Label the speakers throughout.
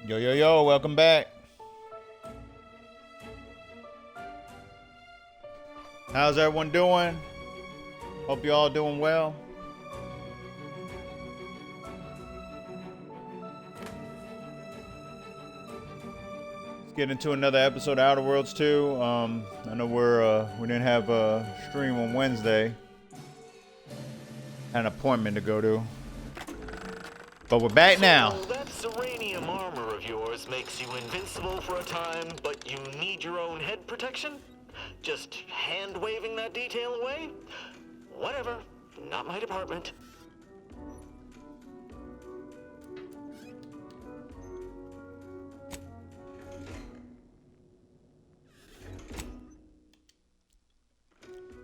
Speaker 1: Yo, yo, yo, welcome back. How's everyone doing? Hope you all doing well. Let's get into another episode of Outer Worlds 2. I know we didn't have a stream on Wednesday. Had an appointment to go to. But we're back now.
Speaker 2: So that Serenium armor of yours makes you invincible for a time, but you need your own head protection? Just hand-waving that detail away? Whatever. Not my department.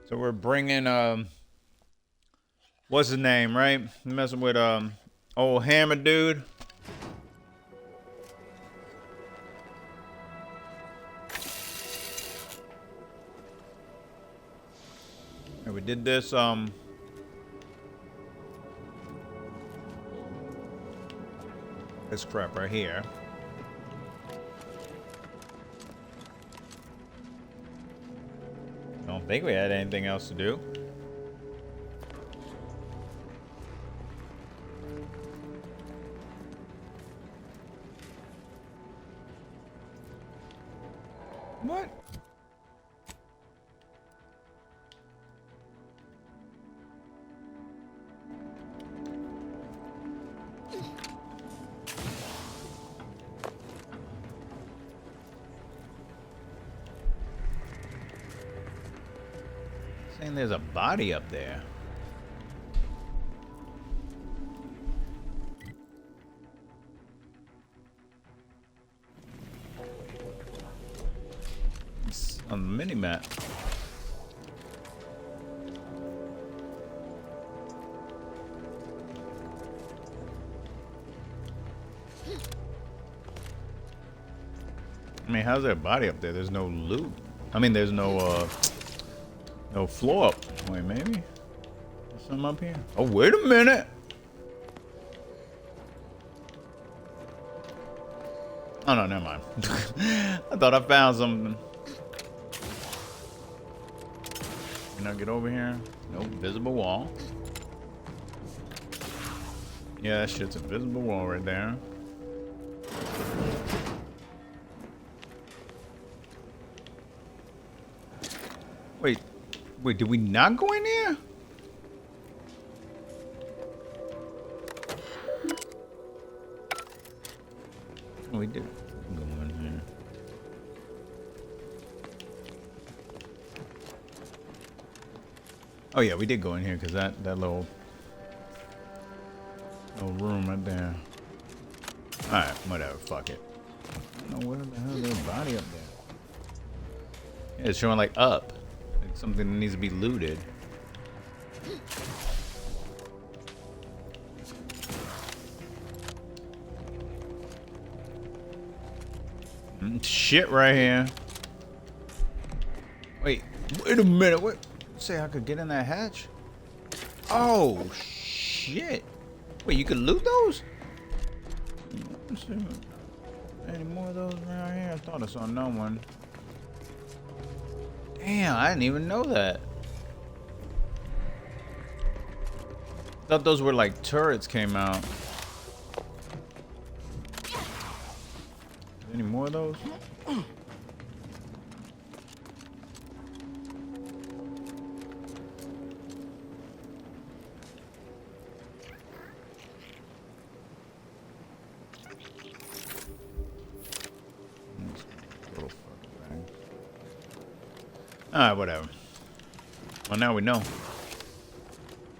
Speaker 1: So we're bringing, what's his name, right? Messing with, old Hammer dude. And we did this, this crap right here. I don't think we had anything else to do. What? Saying there's a body up there. It's on the mini map. I mean, how's there a body up there? There's no loot. I mean, there's no floor up. Wait, maybe? There's something up here? Oh, wait a minute. Oh, no, never mind. I thought I found something. Can I get over here? Nope, visible wall. Yeah, that shit's a visible wall right there. Wait, did we not go in here? Oh, we did go in here. Oh yeah, we did go in here because that little room right there. All right, whatever. Fuck it. I don't know where the hell is there a body up there. Yeah, it's showing like up. Like something that needs to be looted. Shit right here. Wait a minute. What? Say I could get in that hatch? Oh shit! Wait, you could loot those? Let's see. Any more of those around here? I thought I saw no one. Damn, I didn't even know that. Thought those were like turrets came out. Any more of those? Alright, whatever. Well, now we know.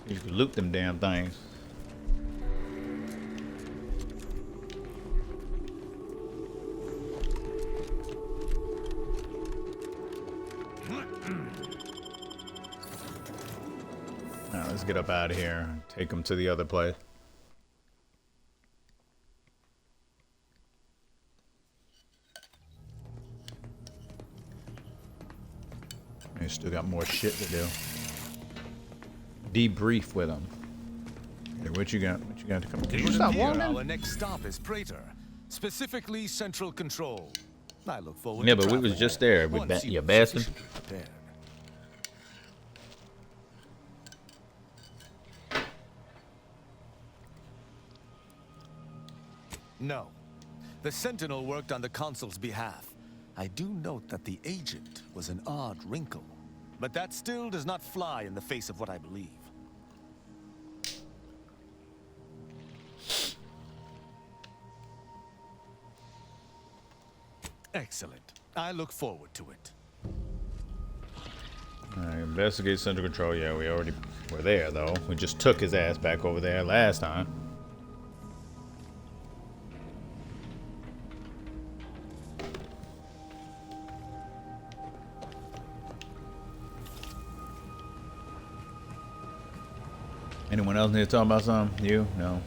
Speaker 1: You can loot them damn things. Alright, let's get up out of here. Take them to the other place. We still got more shit to do. Debrief with them. Hey, what you got? What you got to come? Can you stop walking?
Speaker 3: Our next stop is Praetor. Specifically, Central Control. I look forward
Speaker 1: Yeah,
Speaker 3: to
Speaker 1: but we was
Speaker 3: traveling
Speaker 1: just
Speaker 3: there
Speaker 1: there,
Speaker 3: once
Speaker 1: you
Speaker 3: you're
Speaker 1: bastard.
Speaker 3: sufficiently prepared. No. The Sentinel worked on the Consul's behalf. I do note that the agent was an odd wrinkle. But that still does not fly in the face of what I believe. Excellent. I look forward to it.
Speaker 1: Alright, investigate Central Control. Yeah, we already were there, though. We just took his ass back over there last time. Anyone else need to talk about something? You? No?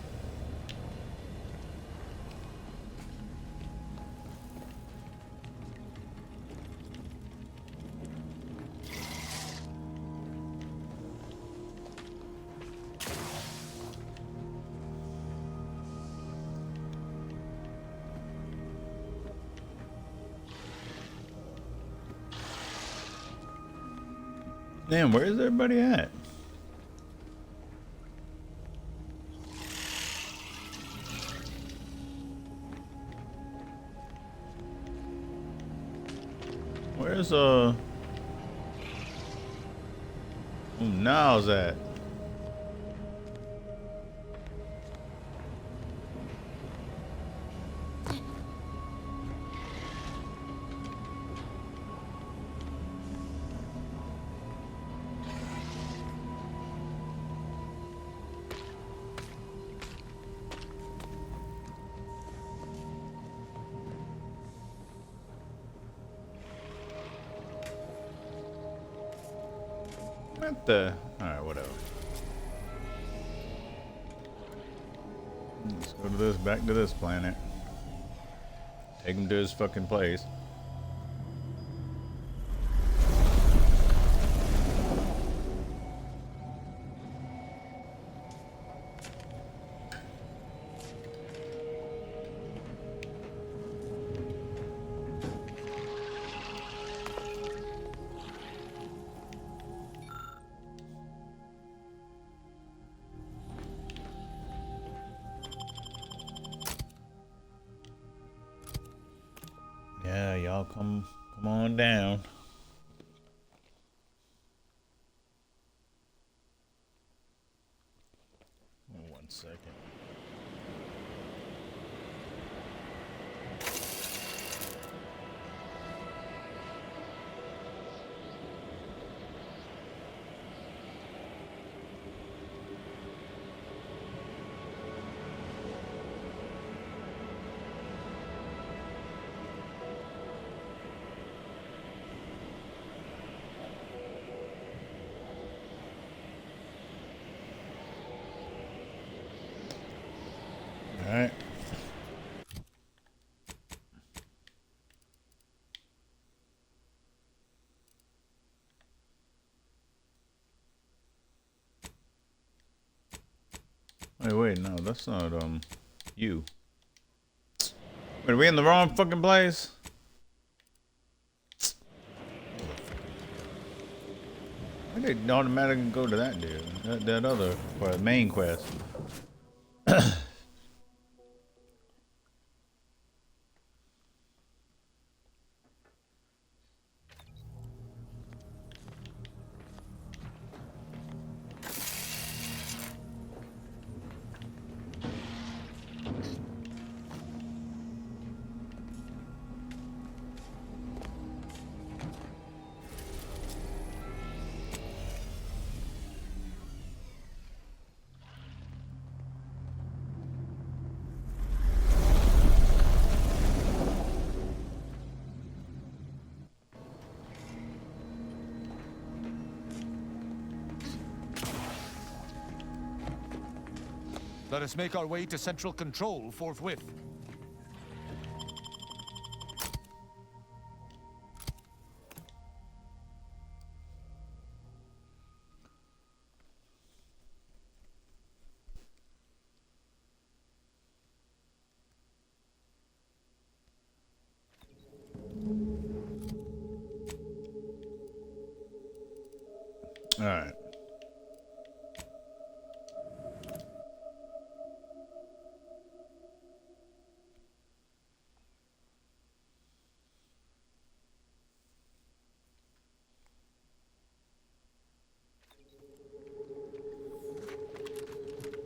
Speaker 1: Damn, where is everybody at? Where's who Now's at? What the? Alright, whatever. Let's go to this, back to this planet. Take him to his fucking place. Yeah, y'all come on down. One second. All right. Wait, no, that's not you. Wait, are we in the wrong fucking place? I didn't automatically go to that dude. That other main quest.
Speaker 3: Let us make our way to Central Control forthwith.
Speaker 1: All right.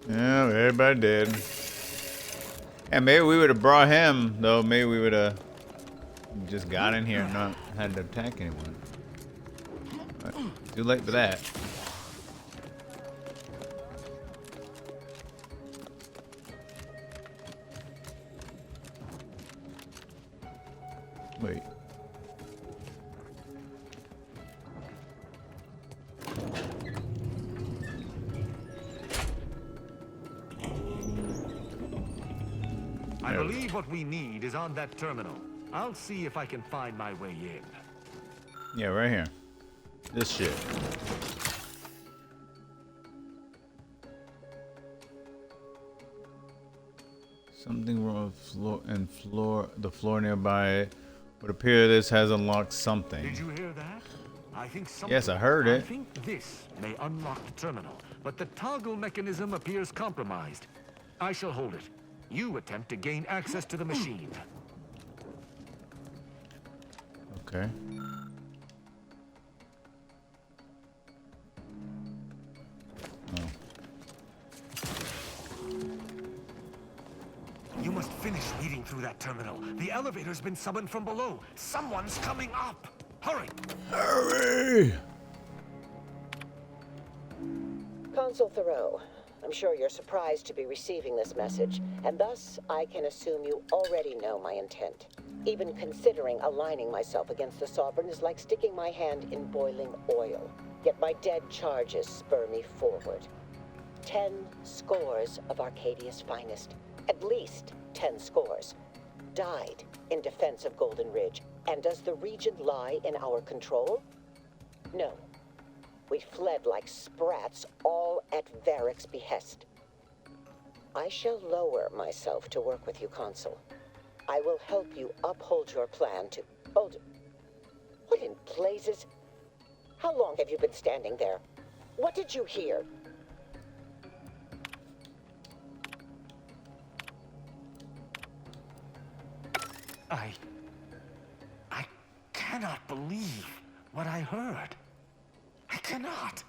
Speaker 1: Yeah, everybody did. And maybe we would have brought him, though. Maybe we would have just got in here and not had to attack anyone. But too late for that. Wait.
Speaker 3: I believe what we need is on that terminal. I'll see if I can find my way in.
Speaker 1: Yeah, right here. This shit. Something wrong with the floor nearby. Would appear this has unlocked something.
Speaker 3: Did you hear that? I think something.
Speaker 1: Yes, I heard
Speaker 3: I
Speaker 1: it.
Speaker 3: think this may unlock the terminal, but the toggle mechanism appears compromised. I shall hold it. You attempt to gain access to the machine.
Speaker 1: Okay. Oh.
Speaker 3: You must finish reading through that terminal. The elevator's been summoned from below. Someone's coming up. Hurry!
Speaker 1: Hurry!
Speaker 4: Consul Thoreau, I'm sure you're surprised to be receiving this message, and thus I can assume you already know my intent. Even considering aligning myself against the Sovereign is like sticking my hand in boiling oil. Yet my dead charges spur me forward. 10 scores of Arcadia's finest, at least 10 scores, died in defense of Golden Ridge. And does the region lie in our control? No. We fled like sprats, all at Varric's behest. I shall lower myself to work with you, Consul. I will help you uphold your plan to... Hold... What in blazes? How long have you been standing there? What did you hear?
Speaker 3: I cannot believe what I heard. I cannot.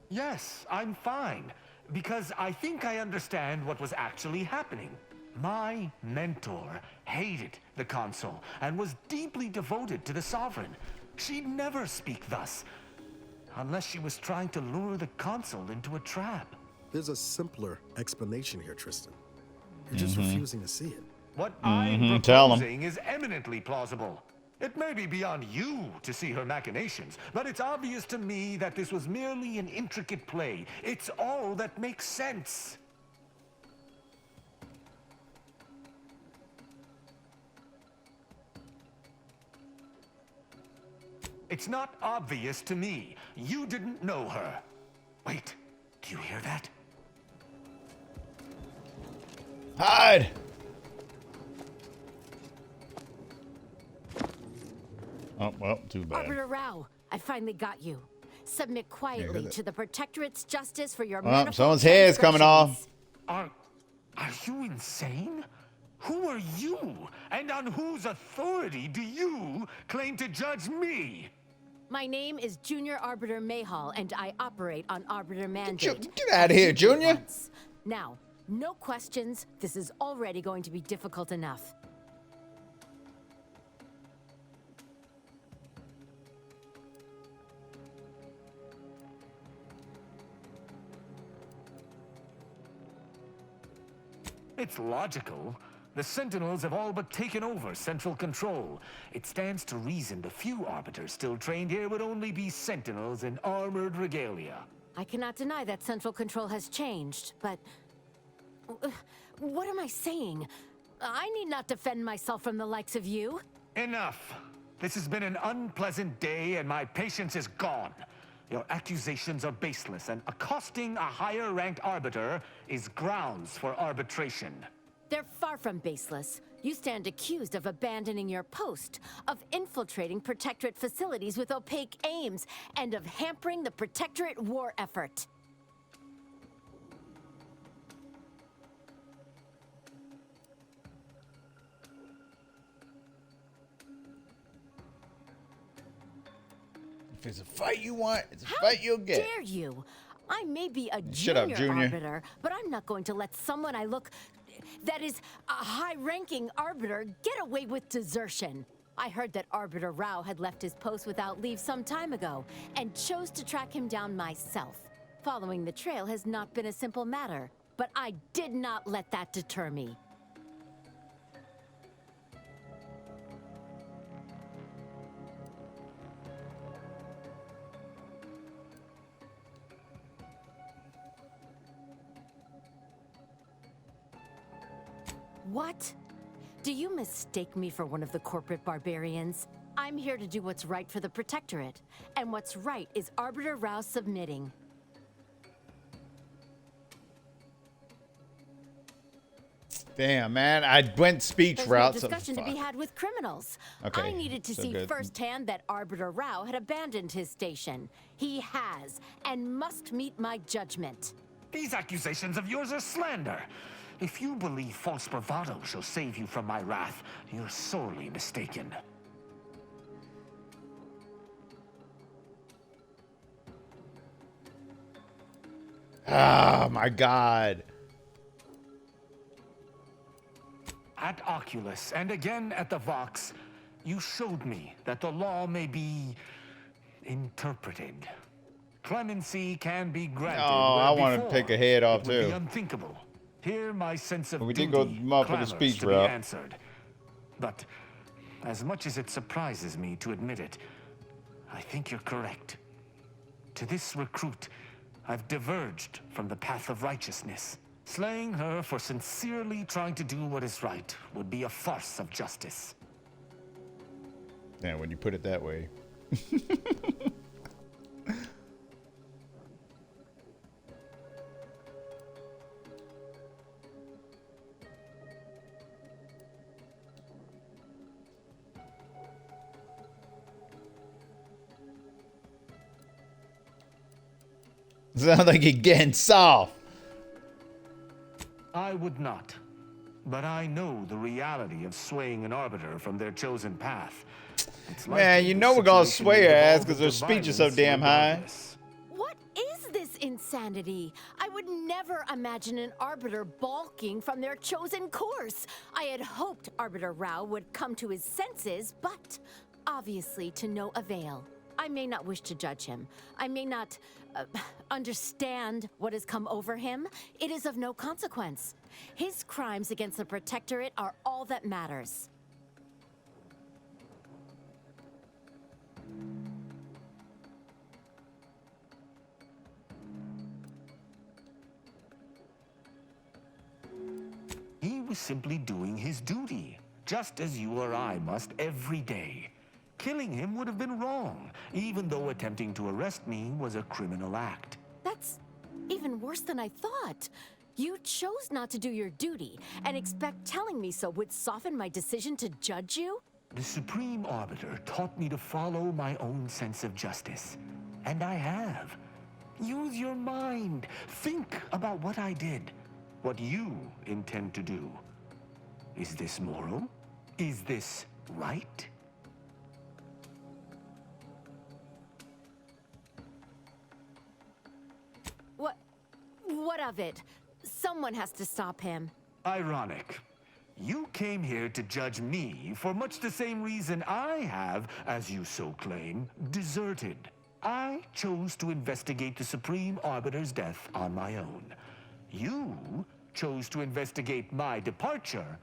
Speaker 3: Yes, I'm fine. Because I think I understand what was actually happening. My mentor hated the Consul and was deeply devoted to the Sovereign. She'd never speak thus, unless she was trying to lure the Consul into a trap.
Speaker 5: There's a simpler explanation here, Tristan. You're just refusing to see it.
Speaker 3: What I'm
Speaker 1: Tell 'em.
Speaker 3: proposing is eminently plausible. It may be beyond you to see her machinations, but it's obvious to me that this was merely an intricate play. It's all that makes sense. It's not obvious to me. You didn't know her. Wait, do you hear that?
Speaker 1: Hide! Oh, well, too bad.
Speaker 6: Arbiter Rao, I finally got you. Submit quietly to the Protectorate's justice for your
Speaker 1: Oh,
Speaker 6: manifold
Speaker 1: someone's head's coming off.
Speaker 6: transgressions.
Speaker 3: Are you insane? Who are you? And on whose authority do you claim to judge me?
Speaker 6: My name is Junior Arbiter Mayhall, and I operate on Arbiter Mandate.
Speaker 1: Get out of here, Junior.
Speaker 6: Once. Now, no questions. This is already going to be difficult enough.
Speaker 3: It's logical. The Sentinels have all but taken over central control. It stands to reason the few Arbiters still trained here would only be Sentinels in armored regalia.
Speaker 6: I cannot deny that central control has changed, but... What am I saying? I need not defend myself from the likes of you.
Speaker 3: Enough. This has been an unpleasant day and my patience is gone. Your accusations are baseless, and accosting a higher-ranked arbiter is grounds for arbitration.
Speaker 6: They're far from baseless. You stand accused of abandoning your post, of infiltrating Protectorate facilities with opaque aims, and of hampering the Protectorate war effort.
Speaker 1: If it's a fight you want, it's a fight you'll get.
Speaker 6: How dare you? I may be a
Speaker 1: Shut up, Junior.
Speaker 6: arbiter, but I'm not going to let someone that is a high-ranking arbiter get away with desertion. I heard that Arbiter Rao had left his post without leave some time ago, and chose to track him down myself. Following the trail has not been a simple matter, but I did not let that deter me. What? Do you mistake me for one of the corporate barbarians? I'm here to do what's right for the Protectorate, and what's right is Arbiter Rao submitting.
Speaker 1: Damn, man. I went speech
Speaker 6: There's
Speaker 1: route.
Speaker 6: no discussion to be had with criminals.
Speaker 1: Okay,
Speaker 6: I needed to
Speaker 1: so
Speaker 6: see
Speaker 1: good.
Speaker 6: firsthand that Arbiter Rao had abandoned his station. He has, and must meet my judgment.
Speaker 3: These accusations of yours are slander. If you believe false bravado shall save you from my wrath, you're sorely mistaken.
Speaker 1: Oh, my God.
Speaker 3: At Oculus, and again at the Vox, you showed me that the law may be interpreted. Clemency can be granted.
Speaker 1: Oh,
Speaker 3: where
Speaker 1: I want to
Speaker 3: before
Speaker 1: pick a head off,
Speaker 3: it would be
Speaker 1: too.
Speaker 3: unthinkable. Here, my sense of
Speaker 1: We did
Speaker 3: duty
Speaker 1: go up with the
Speaker 3: clamors
Speaker 1: speech
Speaker 3: to be
Speaker 1: route.
Speaker 3: answered. But as much as it surprises me to admit it, I think you're correct. To this recruit, I've diverged from the path of righteousness. Slaying her for sincerely trying to do what is right would be a farce of justice.
Speaker 1: Yeah, when you put it that way. Sounds like you're getting soft.
Speaker 3: I would not. But I know the reality of swaying an arbiter from their chosen path. It's
Speaker 1: Man,
Speaker 3: likely
Speaker 1: you
Speaker 3: the
Speaker 1: know we're gonna
Speaker 3: situation
Speaker 1: sway
Speaker 3: will
Speaker 1: her ass
Speaker 3: evolve
Speaker 1: 'cause her
Speaker 3: into
Speaker 1: speech is so
Speaker 3: violence
Speaker 1: damn high.
Speaker 3: regardless.
Speaker 6: What is this insanity? I would never imagine an arbiter balking from their chosen course. I had hoped Arbiter Rao would come to his senses, but obviously to no avail. I may not wish to judge him. I may not understand what has come over him. It is of no consequence. His crimes against the Protectorate are all that matters.
Speaker 3: He was simply doing his duty, just as you or I must every day. Killing him would have been wrong, even though attempting to arrest me was a criminal act.
Speaker 6: That's even worse than I thought. You chose not to do your duty, and expect telling me so would soften my decision to judge you?
Speaker 3: The Supreme Arbiter taught me to follow my own sense of justice. And I have. Use your mind. Think about what I did. What you intend to do. Is this moral? Is this right?
Speaker 6: What of it? Someone has to stop him.
Speaker 3: Ironic. You came here to judge me for much the same reason I have, as you so claim, deserted. I chose to investigate the Supreme Arbiter's death on my own. You chose to investigate my departure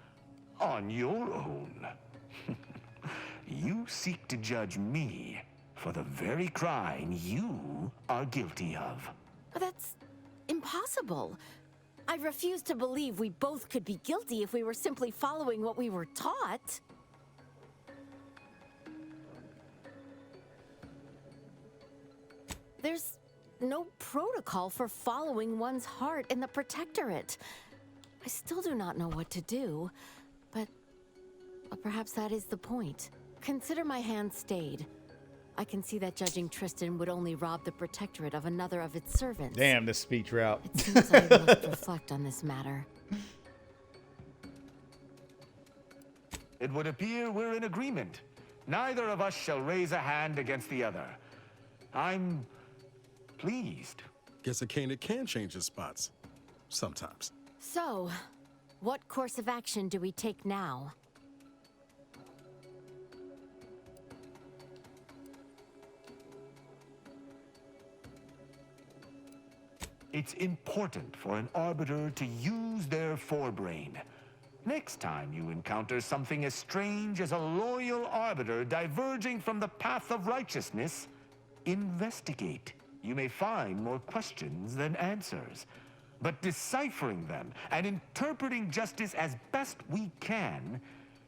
Speaker 3: on your own. You seek to judge me for the very crime you are guilty of.
Speaker 6: That's impossible. I refuse to believe we both could be guilty if we were simply following what we were taught. There's no protocol for following one's heart in the Protectorate. I still do not know what to do, but perhaps that is the point. Consider my hand stayed. I can see that judging Tristan would only rob the Protectorate of another of its servants.
Speaker 1: Damn, the speech route.
Speaker 6: It seems I must reflect on this matter.
Speaker 3: It would appear we're in agreement. Neither of us shall raise a hand against the other. I'm pleased.
Speaker 5: Guess a candidate can change his spots. Sometimes.
Speaker 6: So, what course of action do we take now?
Speaker 3: It's important for an Arbiter to use their forebrain. Next time you encounter something as strange as a loyal Arbiter diverging from the path of righteousness, investigate. You may find more questions than answers. But deciphering them and interpreting justice as best we can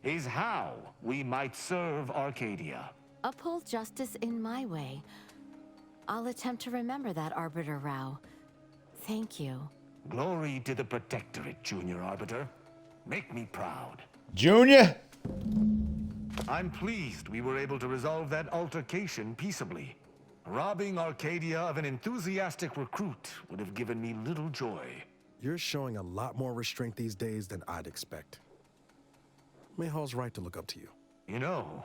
Speaker 3: is how we might serve Arcadia.
Speaker 6: Uphold justice in my way. I'll attempt to remember that, Arbiter Rao. Thank you.
Speaker 3: Glory to the Protectorate, Junior Arbiter. Make me proud.
Speaker 1: Junior?
Speaker 3: I'm pleased we were able to resolve that altercation peaceably. Robbing Arcadia of an enthusiastic recruit would have given me little joy.
Speaker 5: You're showing a lot more restraint these days than I'd expect. Mayhal's right to look up to you.
Speaker 3: You know,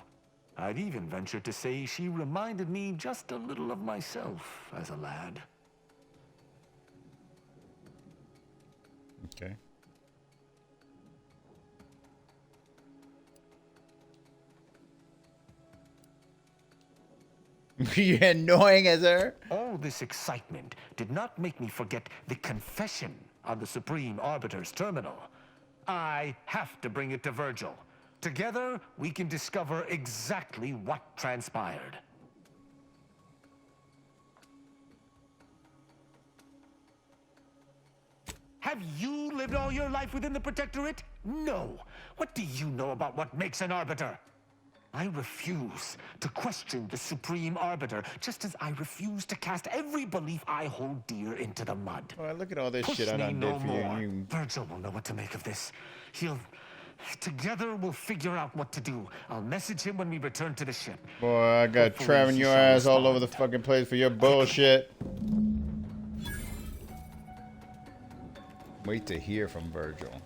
Speaker 3: I'd even venture to say she reminded me just a little of myself as a lad.
Speaker 1: Okay. You're annoying as her.
Speaker 3: All this excitement did not make me forget the confession on the Supreme Arbiter's terminal. I have to bring it to Virgil. Together, we can discover exactly what transpired. Have you lived all your life within the Protectorate? No. What do you know about what makes an Arbiter? I refuse to question the Supreme Arbiter, just as I refuse to cast every belief I hold dear into the mud.
Speaker 1: Boy, look at all this
Speaker 3: Push
Speaker 1: shit I
Speaker 3: me
Speaker 1: done
Speaker 3: no
Speaker 1: did for you.
Speaker 3: more.
Speaker 1: And you...
Speaker 3: Virgil will know what to make of this. Together we'll figure out what to do. I'll message him when we return to the ship.
Speaker 1: Boy, I got
Speaker 3: Hopefully
Speaker 1: trapping
Speaker 3: he
Speaker 1: your
Speaker 3: shall
Speaker 1: ass all over the
Speaker 3: respond.
Speaker 1: fucking place for your bullshit. Wait to hear from Virgil.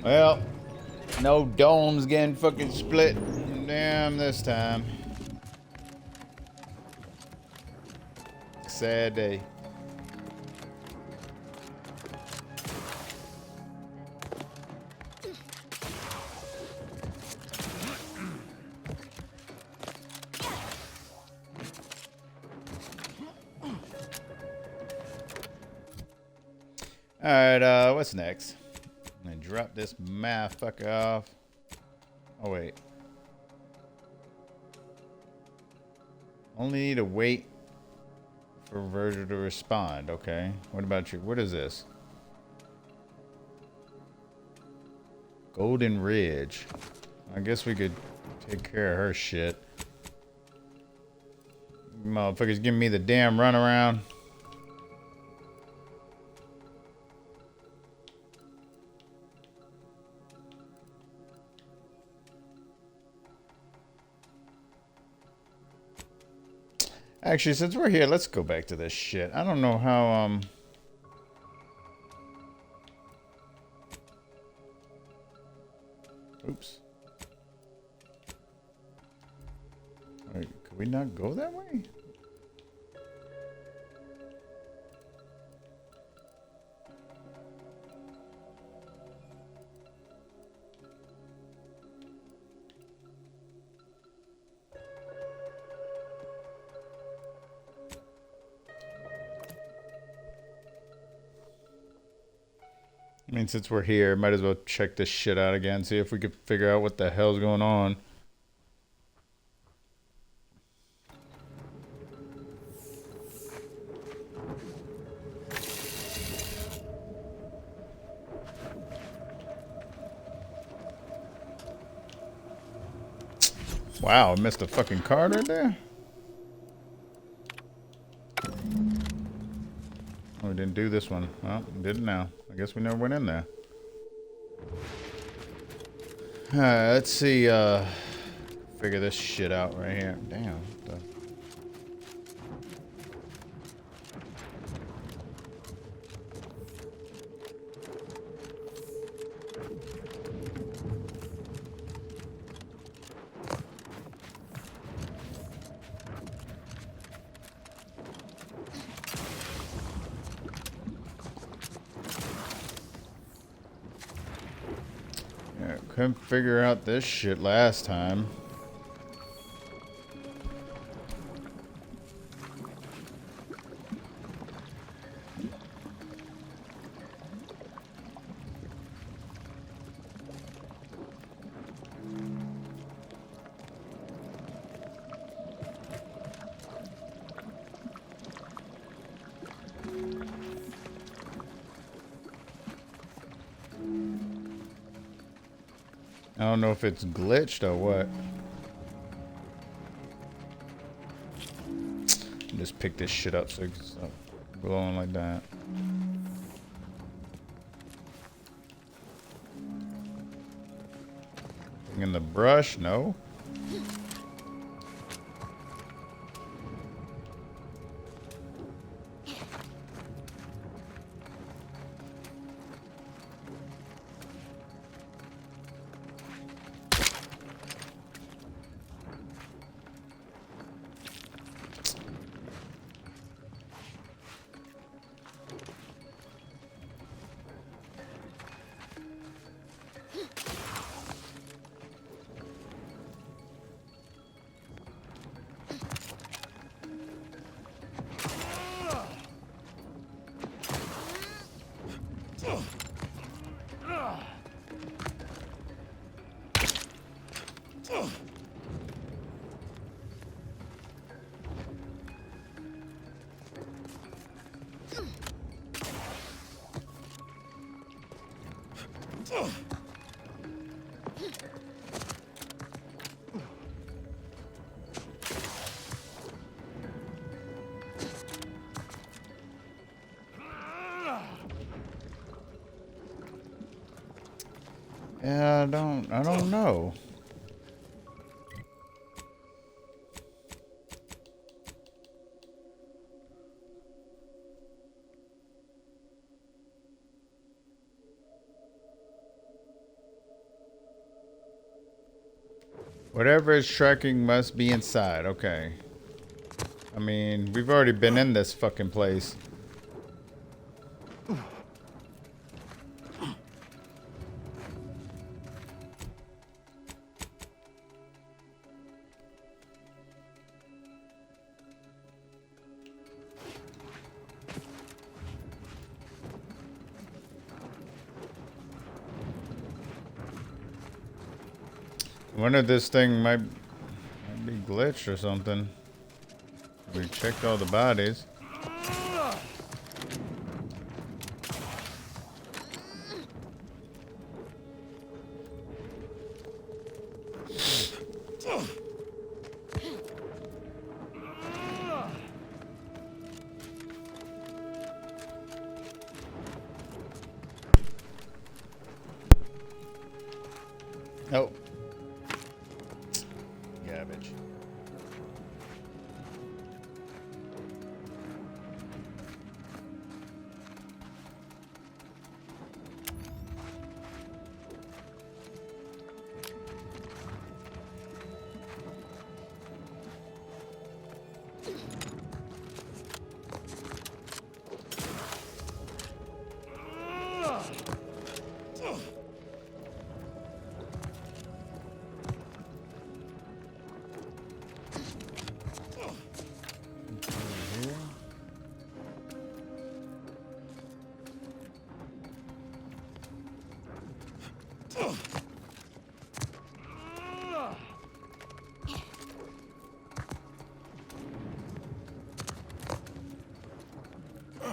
Speaker 1: Well, no domes getting fucking split. Damn, this time. Sad day. Alright, what's next? I'm gonna drop this motherfucker off. Oh, wait. Only need to wait for Virgil to respond. Okay. What about you? What is this? Golden Ridge. I guess we could take care of her shit. Motherfuckers giving me the damn runaround. Actually, since we're here, let's go back to this shit. I don't know how, Oops. Wait, could we not go that way? I mean, since we're here, might as well check this shit out again, see if we could figure out what the hell's going on. Wow, I missed a fucking card right there. Oh, we didn't do this one. Well, we did it now. I guess we never went in there. Alright, let's see, figure this shit out right here. Damn. What the... Yeah, couldn't figure out this shit last time. I don't know if it's glitched or what. Just pick this shit up so it can stop glowing like that. In the brush? No. Yeah, I don't know. Whatever is tracking must be inside. Okay. I mean, we've already been in this fucking place. I wonder if this thing might be glitched or something. We checked all the bodies. Oh. Garbage.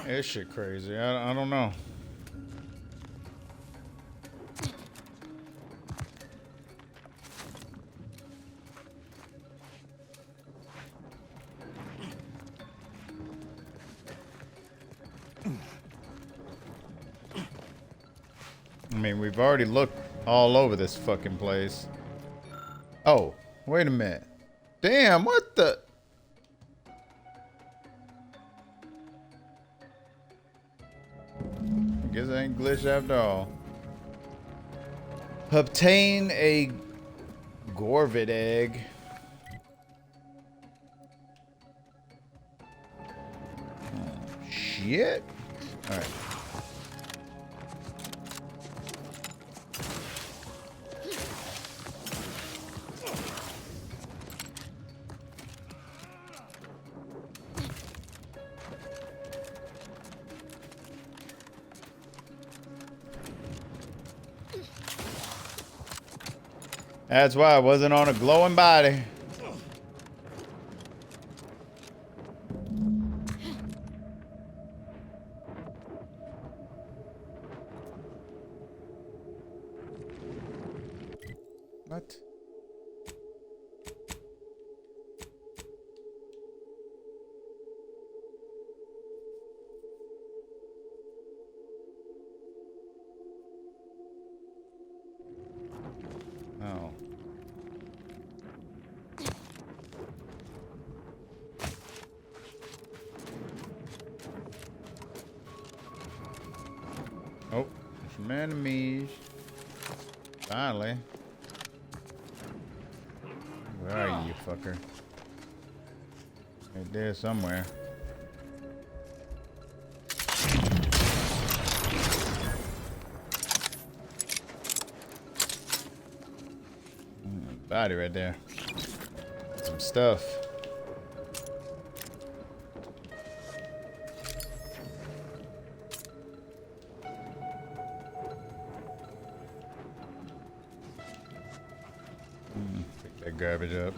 Speaker 1: This shit crazy. I don't know. I mean, we've already looked all over this fucking place. Oh, wait a minute. Damn, what the? I guess I ain't glitch after all. Obtain a Gorvid egg. Oh, shit. All right. That's why I wasn't on a glowing body. What? Oh. Oh, some enemies. Finally. Where are you, fucker? Right there somewhere. Body right there. Some stuff. Pick that garbage up.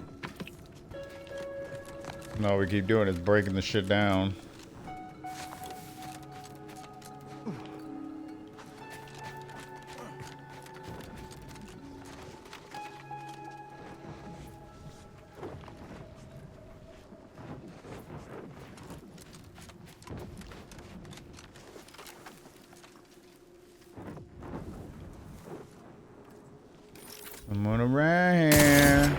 Speaker 1: No, we keep doing is breaking the shit down. Someone around here.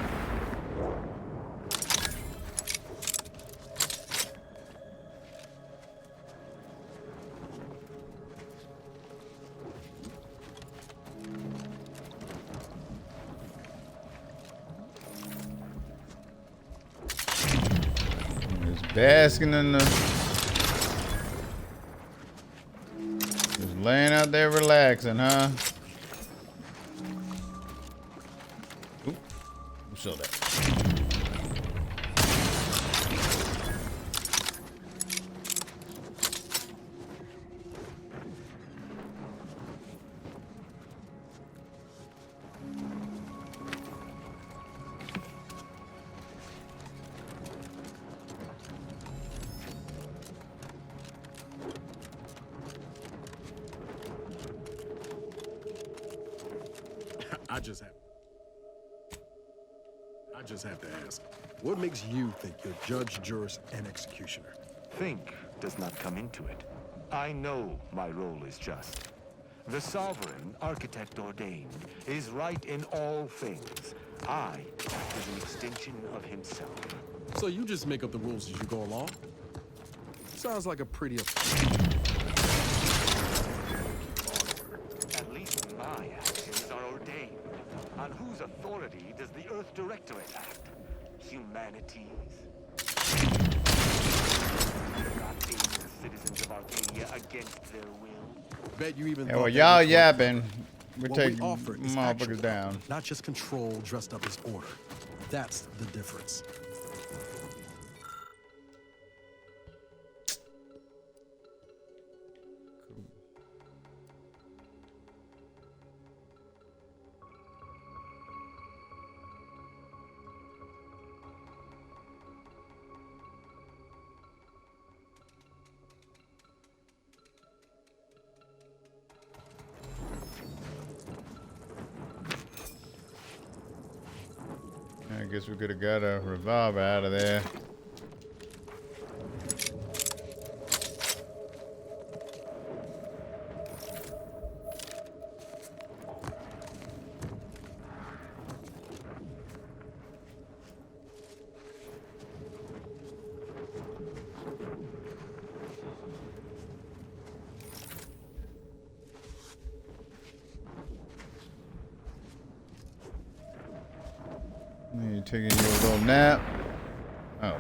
Speaker 1: Just basking in the... Just laying out there relaxing, huh? So that.
Speaker 5: I just have to ask, what makes you think you're judge, jurist, and executioner?
Speaker 3: Think does not come into it. I know my role is just. The sovereign, architect ordained, is right in all things. I act as an extension of himself.
Speaker 5: So you just make up the rules as you go along? Sounds like a pretty...
Speaker 3: At least my actions are ordained. On whose authority does the Earth Directorate act? Humanities? Not aid the citizens of Arcadia against their will.
Speaker 5: Bet you even
Speaker 1: Yeah,
Speaker 5: thought
Speaker 1: well,
Speaker 5: that
Speaker 1: y'all
Speaker 5: before.
Speaker 1: yapping. We're
Speaker 5: What we
Speaker 1: taking
Speaker 5: offer is
Speaker 1: motherfuckers
Speaker 5: action,
Speaker 1: down.
Speaker 5: not just control dressed up as order. That's the difference.
Speaker 1: I guess we could have got a revolver out of there. You taking your little nap? Oh.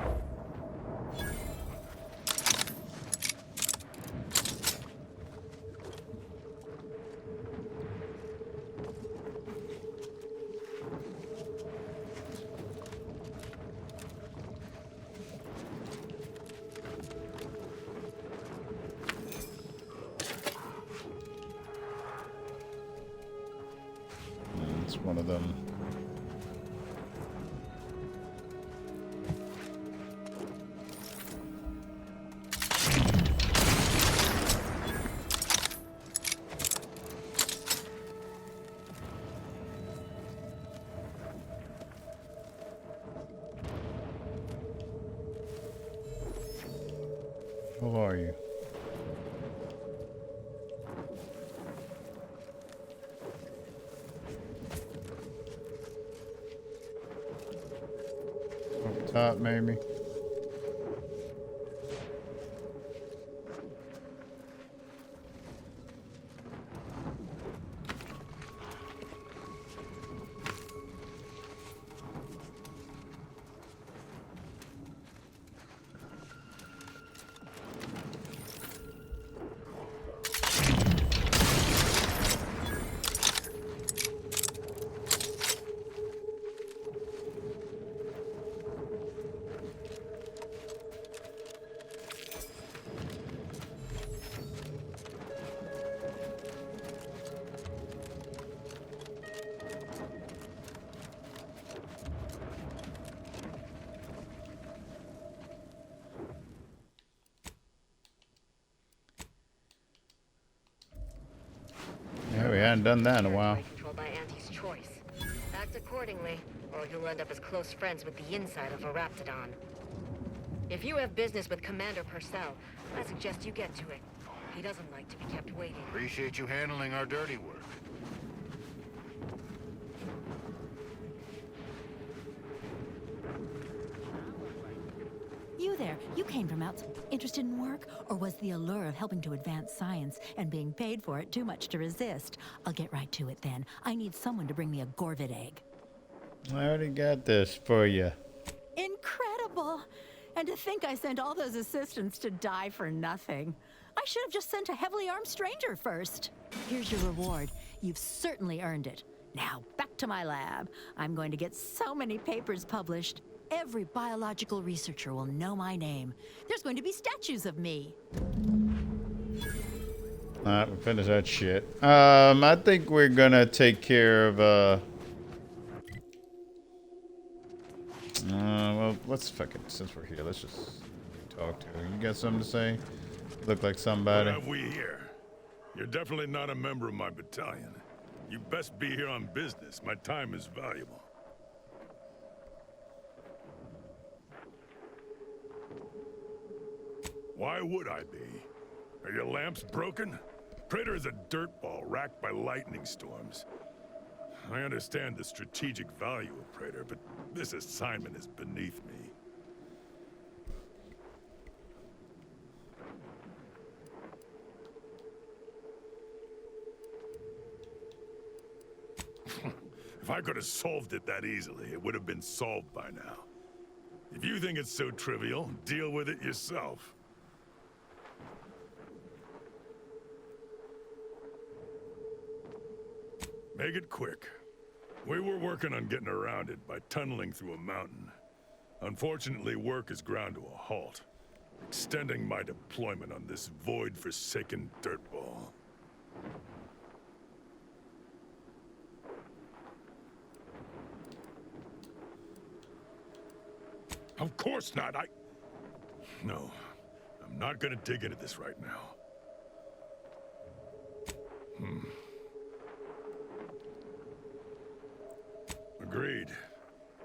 Speaker 1: It's one of them. Who are you? Up top, maybe. Yeah, we hadn't done that in a while.
Speaker 7: Controlled by Auntie's choice. Act accordingly, or you'll end up as close friends with the inside of a Raptidon. If you have business with Commander Purcell, I suggest you get to it. He doesn't like to be kept waiting.
Speaker 8: Appreciate you handling our dirty work.
Speaker 9: You there, you came from outside. Interested in work? Or was the allure of helping to advance science and being paid for it too much to resist? I'll get right to it then. I need someone to bring me a Gorvid egg.
Speaker 1: I already got this for you.
Speaker 9: Incredible! And to think I sent all those assistants to die for nothing. I should have just sent a heavily armed stranger first. Here's your reward. You've certainly earned it. Now, back to my lab. I'm going to get so many papers published. Every biological researcher will know my name. There's going to be statues of me.
Speaker 1: Alright, we finished that shit. I think we're gonna take care of, well, let's fucking, since we're here, let's just talk to her. You got something to say? You look like somebody.
Speaker 10: What have we here? You're definitely not a member of my battalion. You best be here on business. My time is valuable. Why would I be? Are your lamps broken? Praetor is a dirtball racked by lightning storms. I understand the strategic value of Praetor, but this assignment is beneath me. If I could have solved it that easily, it would have been solved by now. If you think it's so trivial, deal with it yourself. Make it quick. We were working on getting around it by tunneling through a mountain. Unfortunately, work is ground to a halt, extending my deployment on this void-forsaken dirtball. Of course not, No, I'm not gonna dig into this right now. Agreed.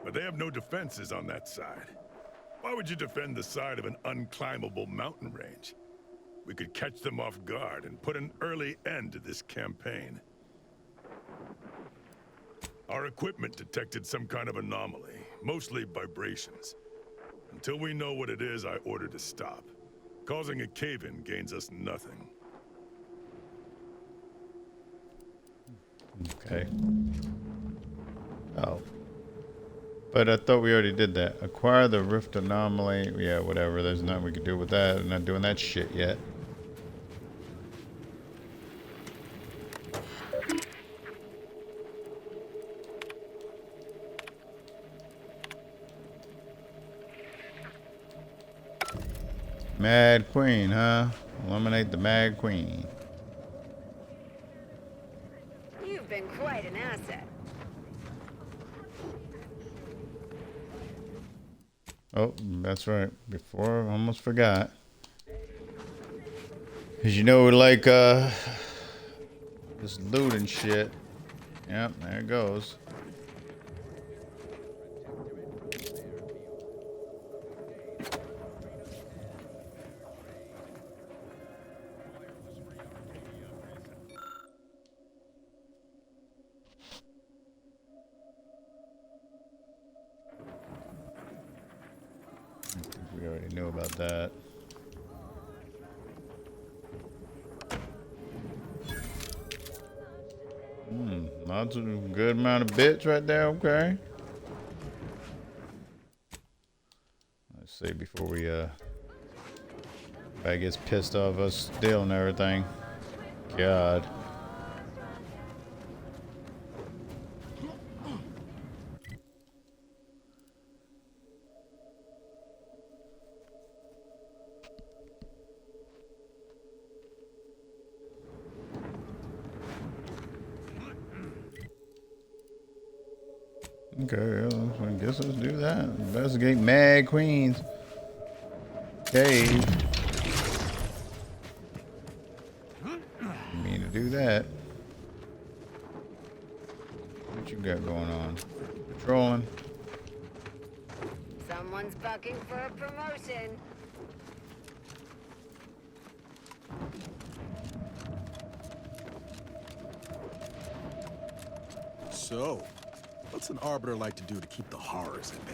Speaker 10: But they have no defenses on that side. Why would you defend the side of an unclimbable mountain range? We could catch them off guard and put an early end to this campaign. Our equipment detected some kind of anomaly, mostly vibrations. Until we know what it is, I order to stop. Causing a cave-in gains us nothing.
Speaker 1: Okay. Oh. But I thought we already did that. Acquire the rift anomaly. Yeah, whatever. There's nothing we can do with that. I'm not doing that shit yet. Mad Queen, huh? Eliminate the Mad Queen.
Speaker 7: You've been quite an asset.
Speaker 1: Oh, that's right. Before, I almost forgot. Cause you know, like, just loot and shit. Yep, there it goes. We already knew about that. Lots of good amount of bits right there. Okay. Let's see before we guy gets pissed off us stealing everything. God. Okay, well, I guess let's do that. Investigate Mad Queen's cave. You mean to do that? What you got going on? Patrolling.
Speaker 7: Someone's bucking for a promotion.
Speaker 5: So, what's an Arbiter like to do to keep the horrors at bay?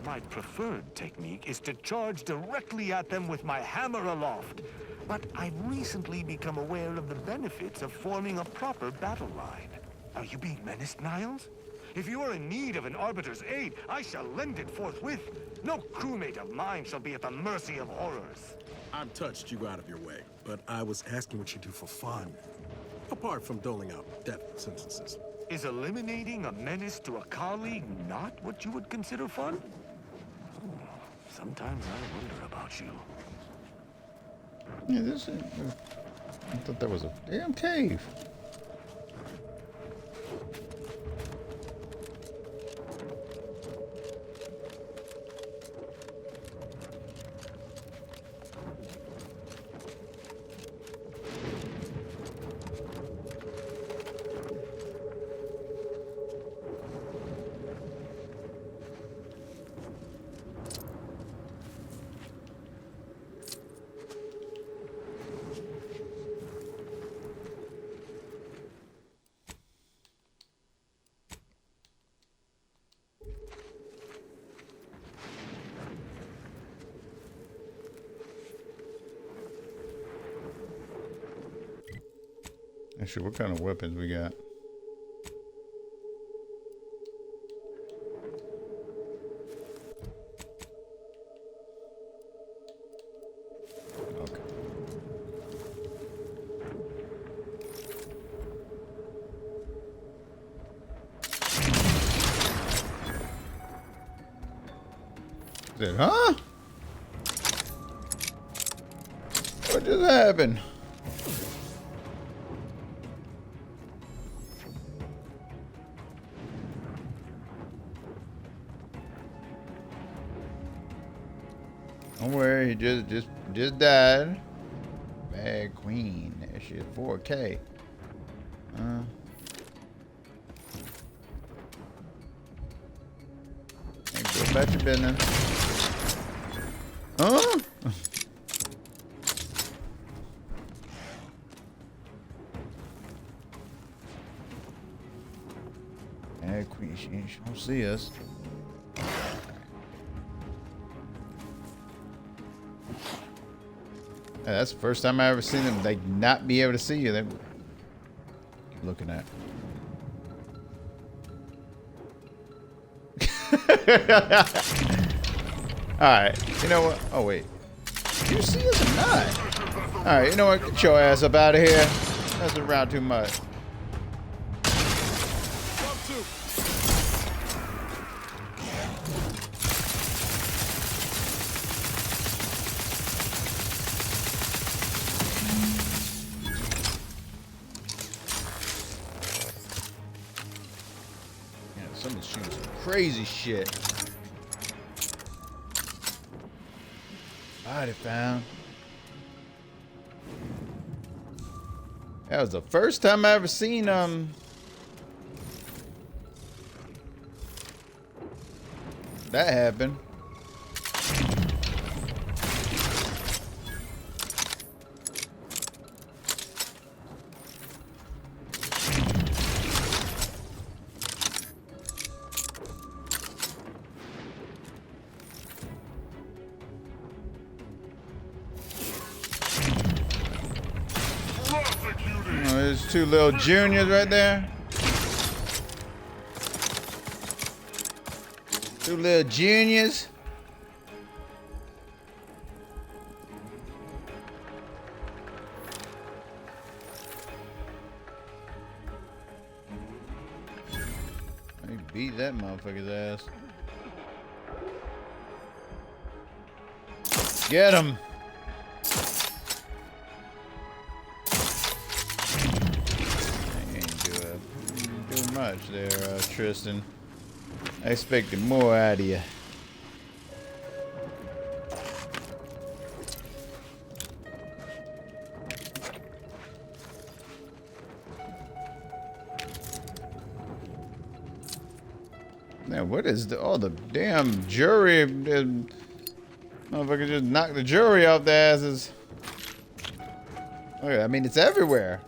Speaker 3: My preferred technique is to charge directly at them with my hammer aloft. But I've recently become aware of the benefits of forming a proper battle line. Are you being menaced, Niles? If you are in need of an Arbiter's aid, I shall lend it forthwith. No crewmate of mine shall be at the mercy of horrors.
Speaker 5: I'm touched you go out of your way, but I was asking what you do for fun. Apart from doling out death sentences.
Speaker 3: Is eliminating a menace to a colleague not what you would consider fun? Sometimes I wonder about you.
Speaker 1: Yeah, this is, I thought that was a damn cave. Actually, what kind of weapons we got? Okay. Said, huh? What just happened? Don't worry, he just died. Mad Queen. That shit 4K. Hey, go about your business. Huh? Mad Queen, she don't see us. Yeah, that's the first time I ever seen them like not be able to see you. They keep looking at. Alright, you know what? Oh, wait. Do you see us or not? Alright, you know what? Get your ass up out of here. That's around too much. Yeah, someone's shooting some crazy shit. Body found. That was the first time I ever seen that happen. Oh, there's two little juniors right there. Two little juniors. They beat that motherfucker's ass. Get him. Much there, Tristan. I expected more out of you. Now, what is all the damn jury? Motherfucker just knocked the jury off their asses. Okay, I mean, it's everywhere.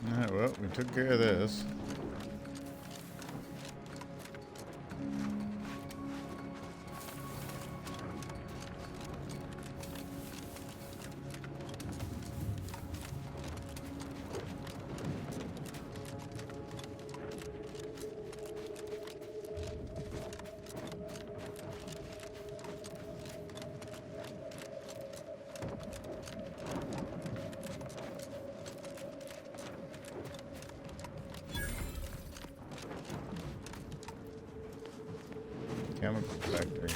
Speaker 1: Alright, well, we took care of this. Chemical factory.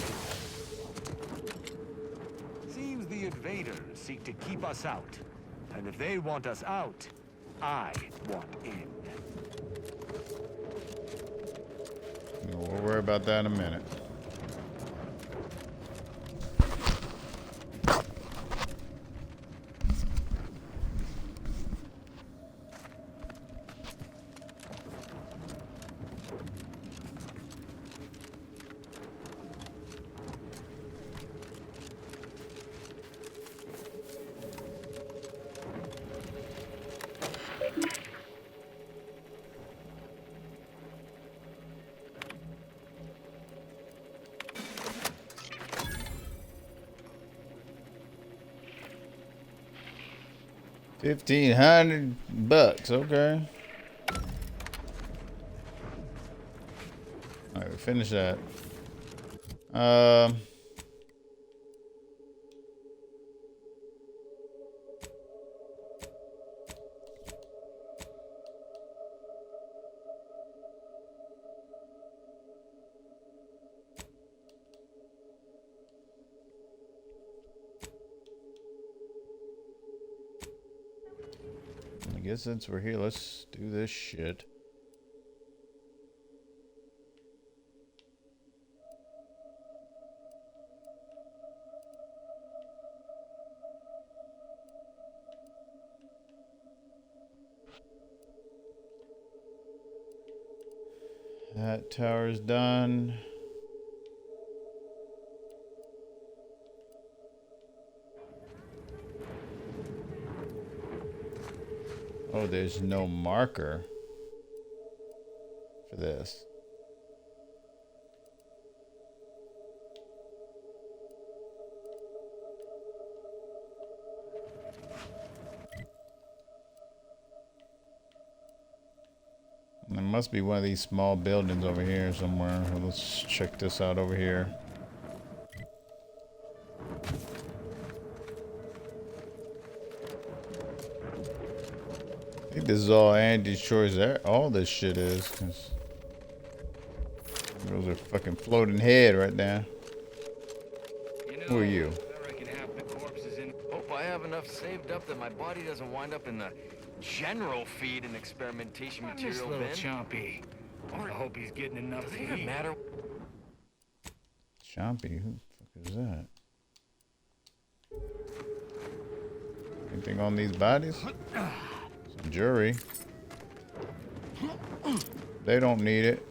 Speaker 3: Seems the invaders seek to keep us out. And if they want us out, I want in.
Speaker 1: We'll worry about that in a minute. $1,500, okay. Alright, we finished that. I guess since we're here, let's do this shit. That tower's done. Oh, there's no marker for this. There must be one of these small buildings over here somewhere. Let's check this out over here. I think this is all Andy's choice. All this shit is. 'Cause those are fucking floating head right there. Who are you?
Speaker 11: I reckon half the corpses in. Hope I have enough saved up that my body doesn't wind up in the general feed and experimentation material bin.
Speaker 3: This little chompy. I hope he's getting enough
Speaker 11: Does it
Speaker 3: to
Speaker 11: even
Speaker 3: eat.
Speaker 11: matter?
Speaker 1: Chompy? Who the fuck is that? Anything on these bodies? Some jewelry. They don't need it.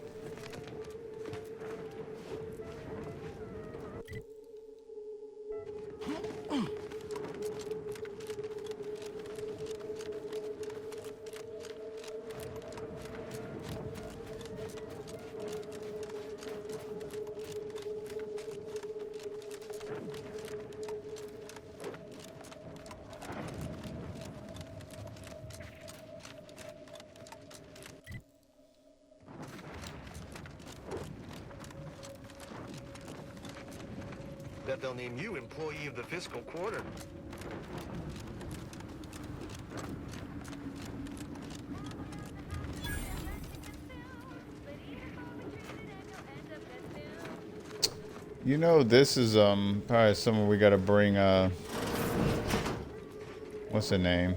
Speaker 11: Bet they'll name you employee of the fiscal quarter.
Speaker 1: You know, this is probably someone we gotta bring. What's the name?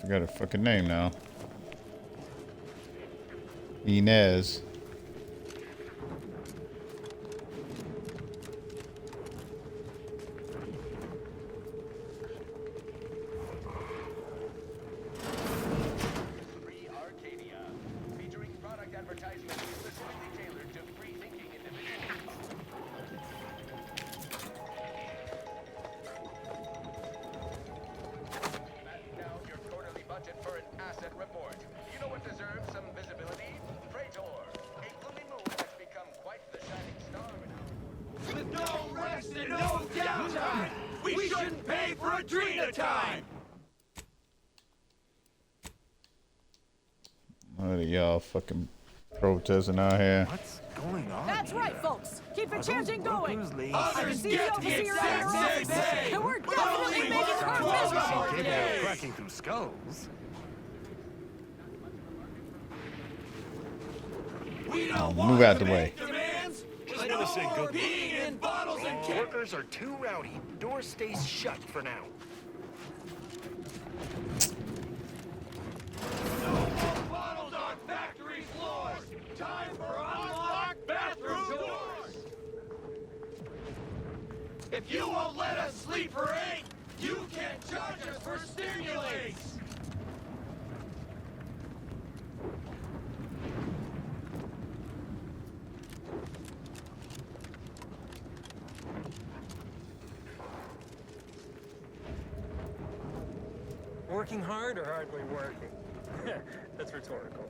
Speaker 1: Forgot her fucking name now. Inez. What are y'all fucking protesting out here?
Speaker 3: What's going on?
Speaker 12: That's right, folks. Keep your chanting going. I can
Speaker 3: Others
Speaker 12: see the overseer in your office, and we're definitely making her miserable
Speaker 3: Capable
Speaker 12: today.
Speaker 3: of cracking through skulls.
Speaker 1: Move out the way.
Speaker 11: Workers are too rowdy. Door stays shut for now.
Speaker 13: Bottles on factory floors. Time for unlocked bathroom doors. If you won't let us sleep for 8, you can't charge us for stimulates.
Speaker 14: Working hard or hardly working? That's rhetorical.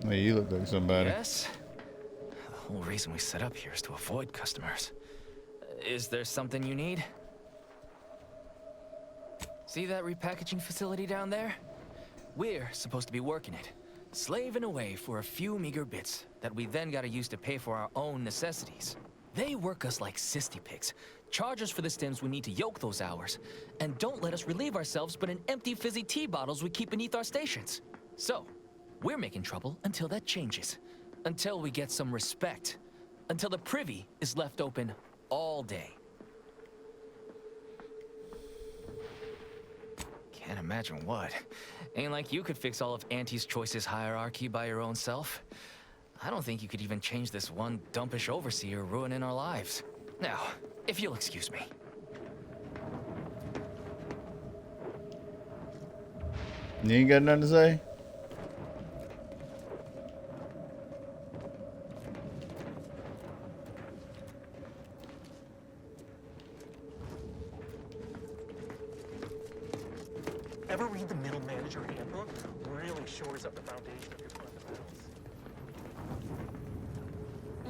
Speaker 1: Hey, you look like somebody.
Speaker 15: Yes? The whole reason we set up here is to avoid customers. Is there something you need? See that repackaging facility down there? We're supposed to be working it, slaving away for a few meager bits that we then gotta use to pay for our own necessities. They work us like cysty pigs, Charge us for the stims we need to yoke those hours. And don't let us relieve ourselves but in empty fizzy tea bottles we keep beneath our stations. So, we're making trouble until that changes. Until we get some respect. Until the privy is left open all day. Can't imagine what. Ain't like you could fix all of Auntie's Choice's hierarchy by your own self. I don't think you could even change this one dumpish overseer ruining our lives. Now, if you'll excuse me.
Speaker 1: You ain't got nothing to say?
Speaker 14: Ever read the Middle Manager Handbook? Really shores up the foundation of your fundamentals.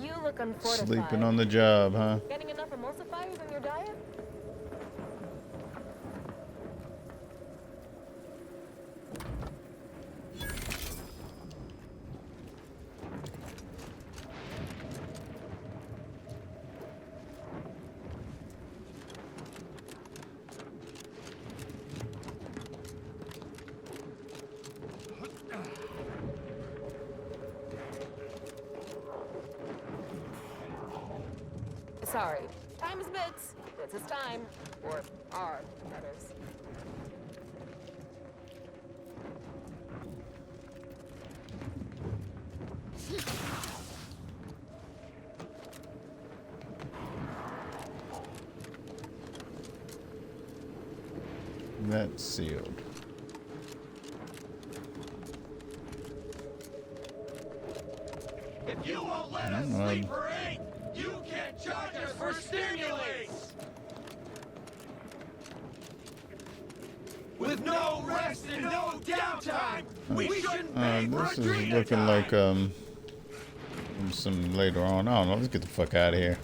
Speaker 7: You look unfortified.
Speaker 1: Sleeping on the job, huh?
Speaker 7: Getting enough emulsifiers in your diet? Sorry. Time is bits. Bits is time. Or are, that is.
Speaker 1: That's sealed.
Speaker 13: If you won't let us sleep for 8, you can't charge us for stimulants! With no rest and no downtime, we shouldn't pay for
Speaker 1: This is
Speaker 13: adrenochrome!
Speaker 1: looking like some later on. I don't know. Let's get the fuck out of here.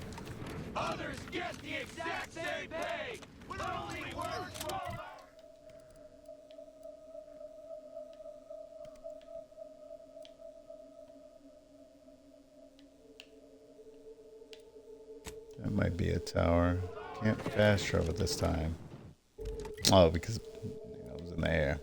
Speaker 13: Others get the exact same pay, but only work 12 hours.
Speaker 1: That might be a tower. Can't fast travel this time. Oh, because I was in the air.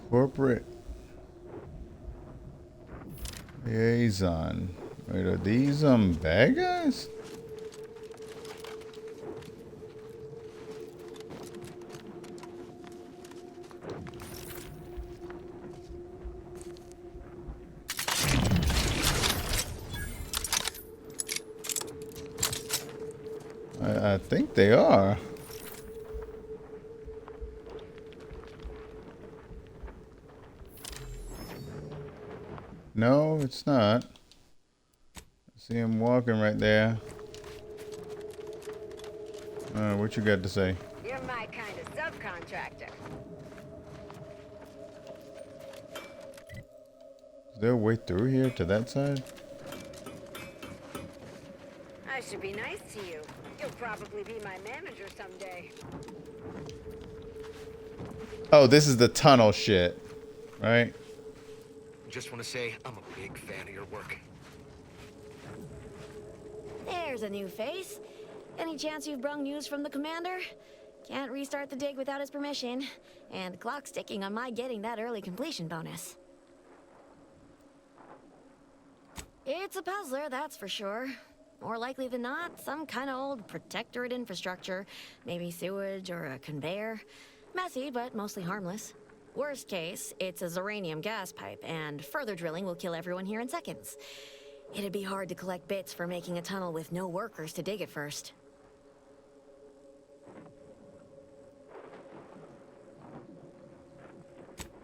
Speaker 1: Corporate liaison. Wait, are these bad guys? I think they are. No, it's not. I see him walking right there. What you got to say?
Speaker 7: You're my kind of subcontractor.
Speaker 1: Is there a way through here to that side?
Speaker 7: I should be nice to you. You'll probably be my manager someday.
Speaker 1: Oh, this is the tunnel shit, right?
Speaker 11: Just want to say I'm a big fan of your work.
Speaker 7: There's a new face. Any chance you've brung news from the commander? Can't restart the dig without his permission. And the clock's ticking on my getting that early completion bonus. It's a puzzler, that's for sure. More likely than not, some kind of old protectorate infrastructure. Maybe sewage or a conveyor. Messy, but mostly harmless. Worst case, it's a Zeranium gas pipe, and further drilling will kill everyone here in seconds. It'd be hard to collect bits for making a tunnel with no workers to dig it first.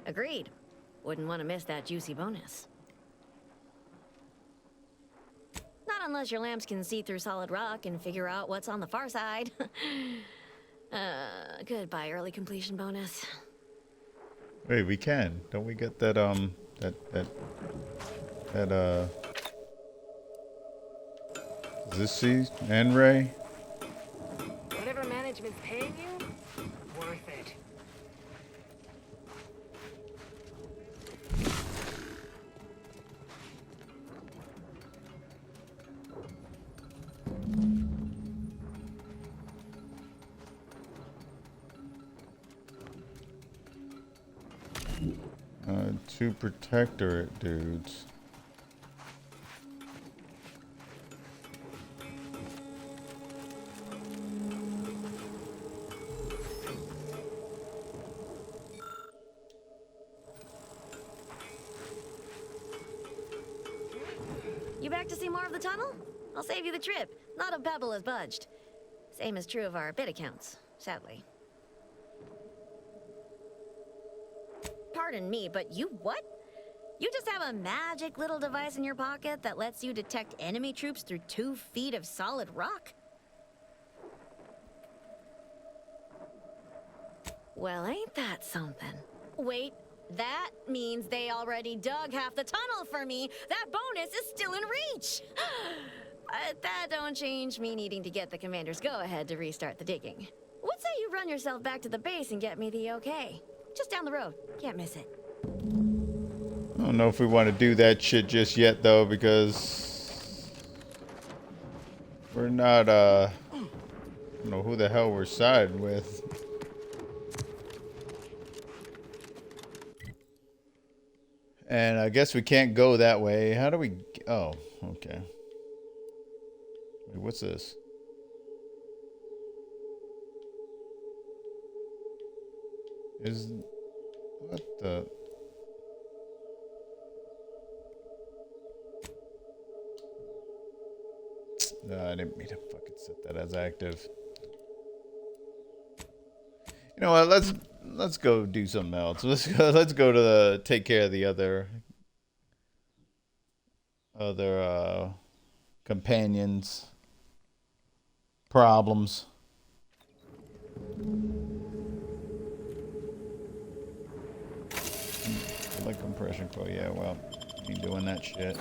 Speaker 7: Agreed. Wouldn't want to miss that juicy bonus. Not unless your lamps can see through solid rock and figure out what's on the far side. Goodbye, early completion bonus.
Speaker 1: Wait, we can. Don't we get that, Zissy and Ray?
Speaker 7: Whatever management's paying you, worth it.
Speaker 1: Two protectorate dudes.
Speaker 7: You back to see more of the tunnel? I'll save you the trip. Not a pebble has budged. Same is true of our bit accounts, sadly. Pardon me, but you what? You just have a magic little device in your pocket that lets you detect enemy troops through 2 feet of solid rock? Well, ain't that something? Wait, that means they already dug half the tunnel for me. That bonus is still in reach. That don't change me needing to get the commander's go-ahead to restart the digging. What say you run yourself back to the base and get me the okay? Just down the road. Can't miss it.
Speaker 1: I don't know if we want to do that shit just yet, though, because we're not, I don't know who the hell we're siding with. And I guess we can't go that way. How do we... Oh, okay. Wait, what's this? What the... No, I didn't mean to fucking set that as active. You know what? Let's go do something else. Let's go to take care of the other companions' problems. Like compression coil, yeah. Well, ain't doing that shit.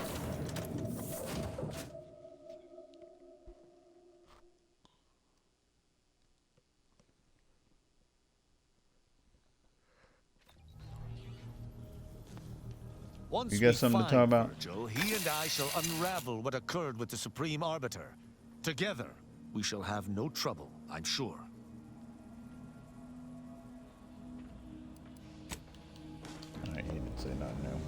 Speaker 16: Once
Speaker 1: You got something to talk about?
Speaker 16: Virgil, he and I shall unravel what occurred with the Supreme Arbiter. Together, we shall have no trouble, I'm sure.
Speaker 1: Alright, he didn't say nothing new.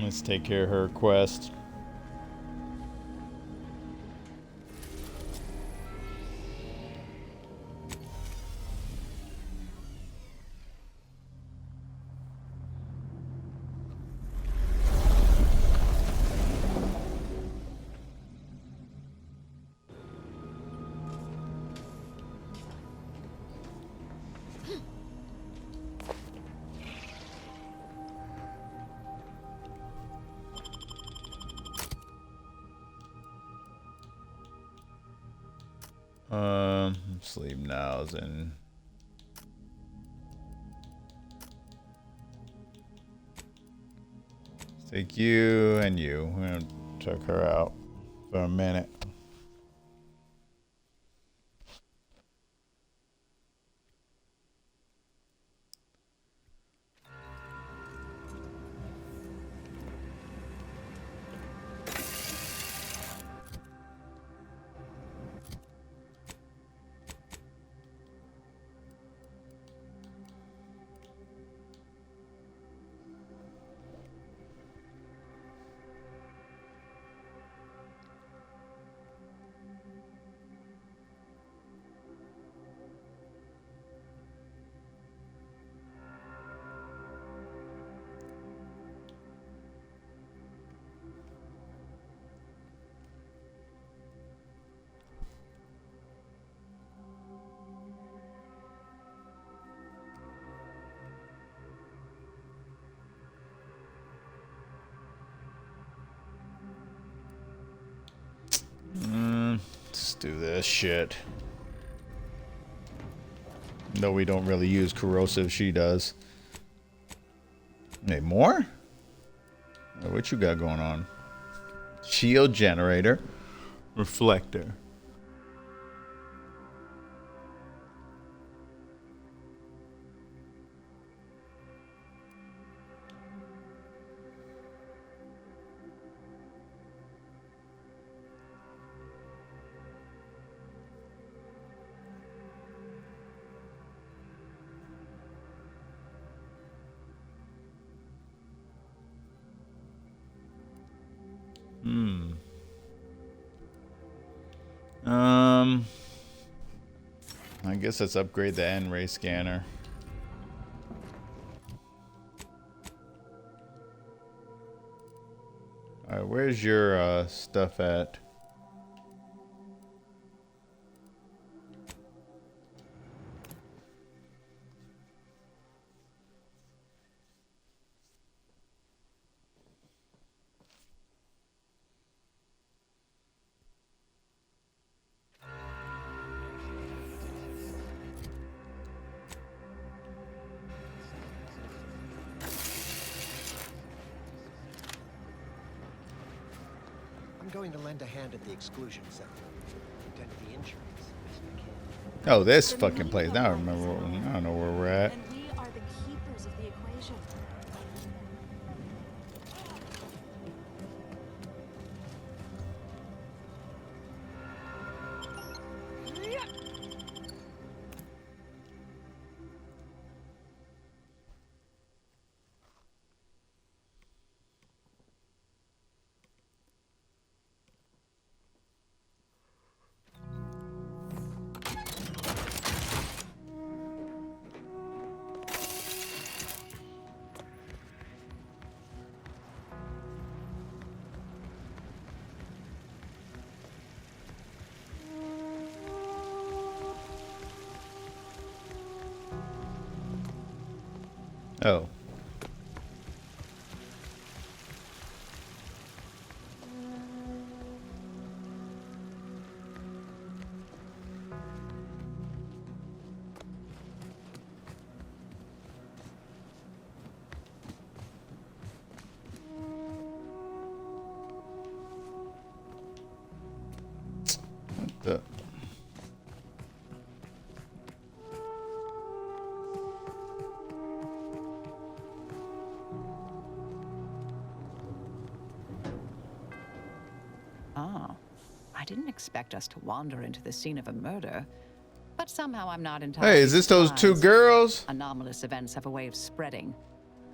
Speaker 1: Let's take care of her quest. Sleep nows and take you and you. We're gonna check her out for a minute. Let's do this shit. No, we don't really use corrosive. She does. Hey, more? What you got going on? Shield generator. Reflector. I guess let's upgrade the N-ray scanner. Alright, where's your stuff at?
Speaker 17: I'm going to lend a hand at the exclusion center. Attend to the injuries as we can.
Speaker 1: Oh, this fucking place. Now I remember. I don't know where we're at.
Speaker 12: And we are the keepers of the equation.
Speaker 1: Oh. What the?
Speaker 18: I didn't expect us to wander into the scene of a murder, but somehow I'm not entirely
Speaker 1: Hey, is this those two girls?
Speaker 18: Anomalous events have a way of spreading,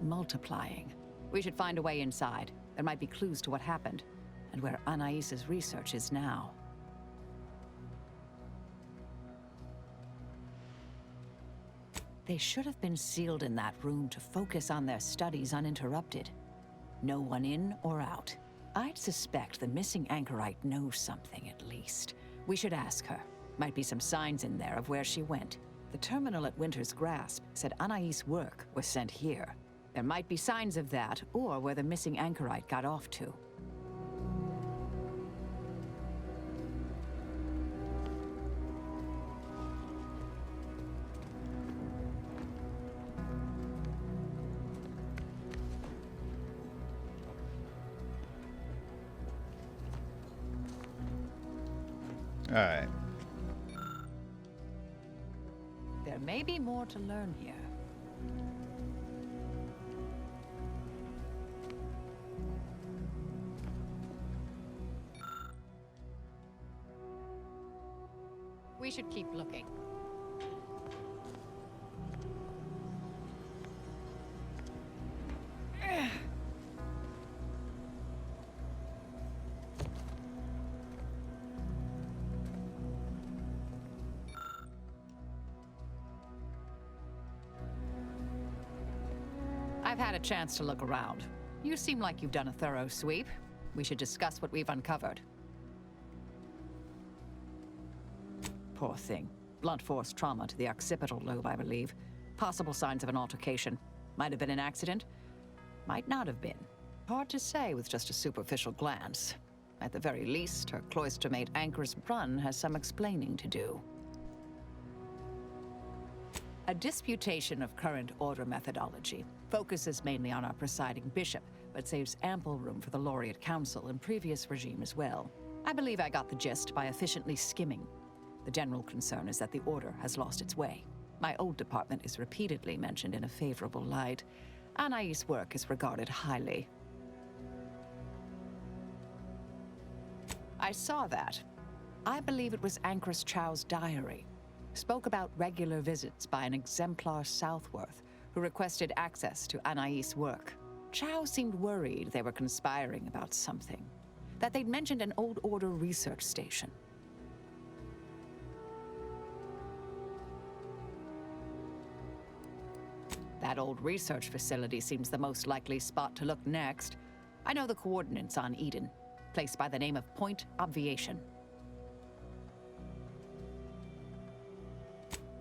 Speaker 18: multiplying. We should find a way inside. There might be clues to what happened, and where Anais's research is now. They should have been sealed in that room to focus on their studies uninterrupted. No one in or out. I'd suspect the missing anchorite knows something, at least. We should ask her. Might be some signs in there of where she went. The terminal at Winter's Grasp said Anais' work was sent here. There might be signs of that, or where the missing anchorite got off to.
Speaker 1: Alright.
Speaker 18: There may be more to learn here.
Speaker 19: We should keep looking.
Speaker 18: I've had a chance to look around. You seem like you've done a thorough sweep. We should discuss what we've uncovered. Poor thing. Blunt force trauma to the occipital lobe, I believe. Possible signs of an altercation. Might have been an accident. Might not have been. Hard to say with just a superficial glance. At the very least, her cloister mate Anchorus Brunn has some explaining to do. A disputation of current order methodology focuses mainly on our presiding bishop, but saves ample room for the Laureate Council and previous regime as well. I believe I got the gist by efficiently skimming. The general concern is that the order has lost its way. My old department is repeatedly mentioned in a favorable light. Anais' work is regarded highly. I saw that. I believe it was Anchorus Chow's diary. Spoke about regular visits by an exemplar Southworth, who requested access to Anais' work. Chow seemed worried they were conspiring about something. That they'd mentioned an old order research station. That old research facility seems the most likely spot to look next. I know the coordinates on Eden, placed by the name of Point Obviation.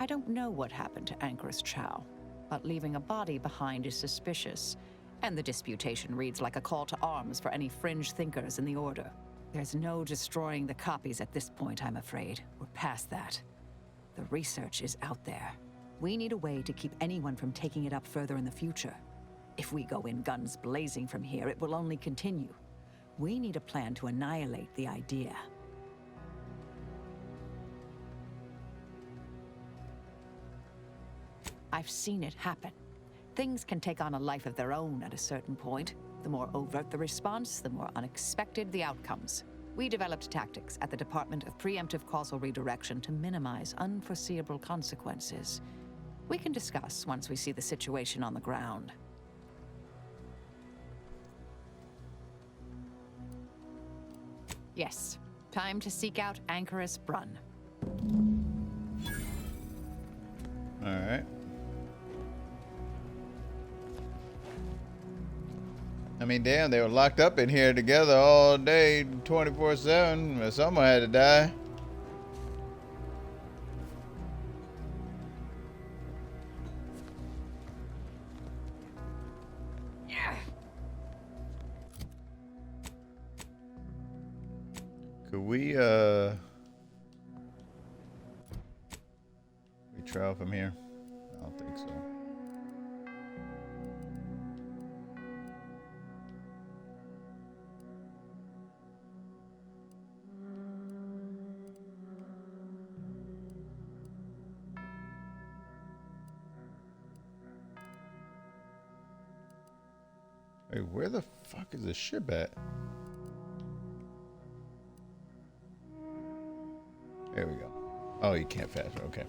Speaker 18: I don't know what happened to Anchorus Chow, but leaving a body behind is suspicious, and the disputation reads like a call to arms for any fringe thinkers in the Order. There's no destroying the copies at this point, I'm afraid. We're past that. The research is out there. We need a way to keep anyone from taking it up further in the future. If we go in guns blazing from here, it will only continue. We need a plan to annihilate the idea. I've seen it happen. Things can take on a life of their own at a certain point. The more overt the response, the more unexpected the outcomes. We developed tactics at the Department of Preemptive Causal Redirection to minimize unforeseeable consequences. We can discuss once we see the situation on the ground. Yes, time to seek out Anchorus Brunn.
Speaker 1: All right. I mean, damn, they were locked up in here together all day, 24/7. Someone had to die. Could we travel from here? I don't think so. Hey, where the fuck is the ship at? There we go. Oh, you can't fast. Okay.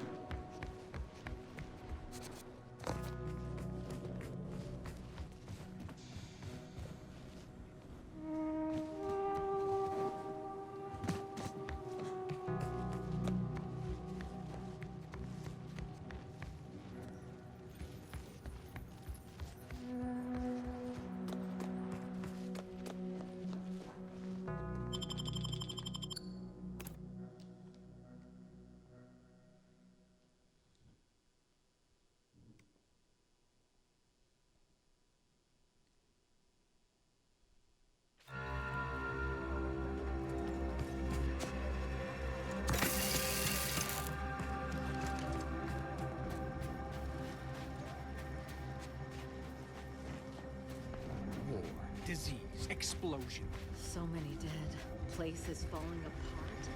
Speaker 14: Disease, explosion.
Speaker 6: So many dead. Places falling apart.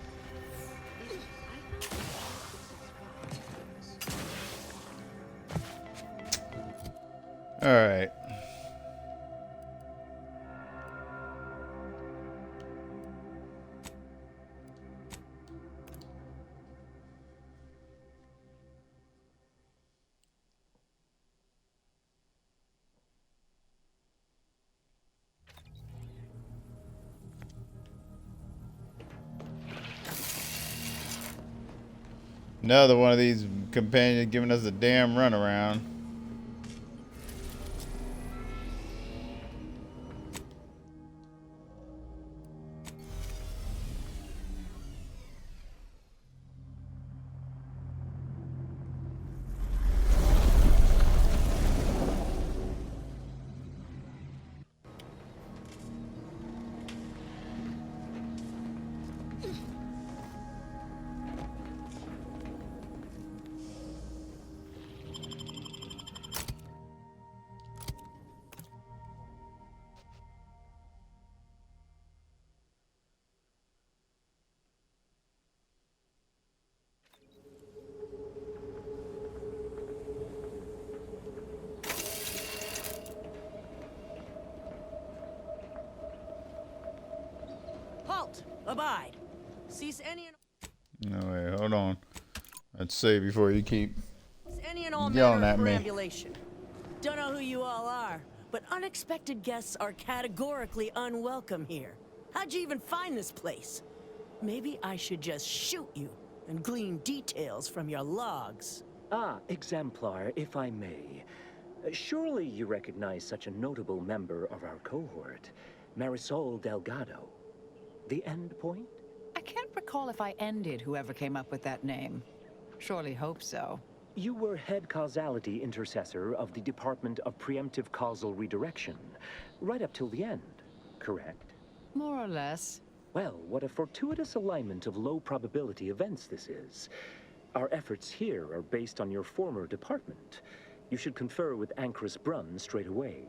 Speaker 1: All right. Another one of these companions giving us a damn runaround.
Speaker 12: Halt! Abide. Cease any and
Speaker 1: No, wait, hold on. Let's see before you keep
Speaker 12: all
Speaker 1: yelling
Speaker 12: manner
Speaker 1: at
Speaker 12: of
Speaker 1: me.
Speaker 12: perambulation. Don't know who you all are, but unexpected guests are categorically unwelcome here. How'd you even find this place? Maybe I should just shoot you and glean details from your logs.
Speaker 20: Ah, Exemplar, if I may. Surely you recognize such a notable member of our cohort, Marisol Delgado. The end point?
Speaker 18: I can't recall if I ended whoever came up with that name. Surely hope so.
Speaker 20: You were head causality intercessor of the Department of Preemptive Causal Redirection, right up till the end, correct?
Speaker 18: More or less.
Speaker 20: Well, what a fortuitous alignment of low probability events this is. Our efforts here are based on your former department. You should confer with Ancrus Brunn straight away.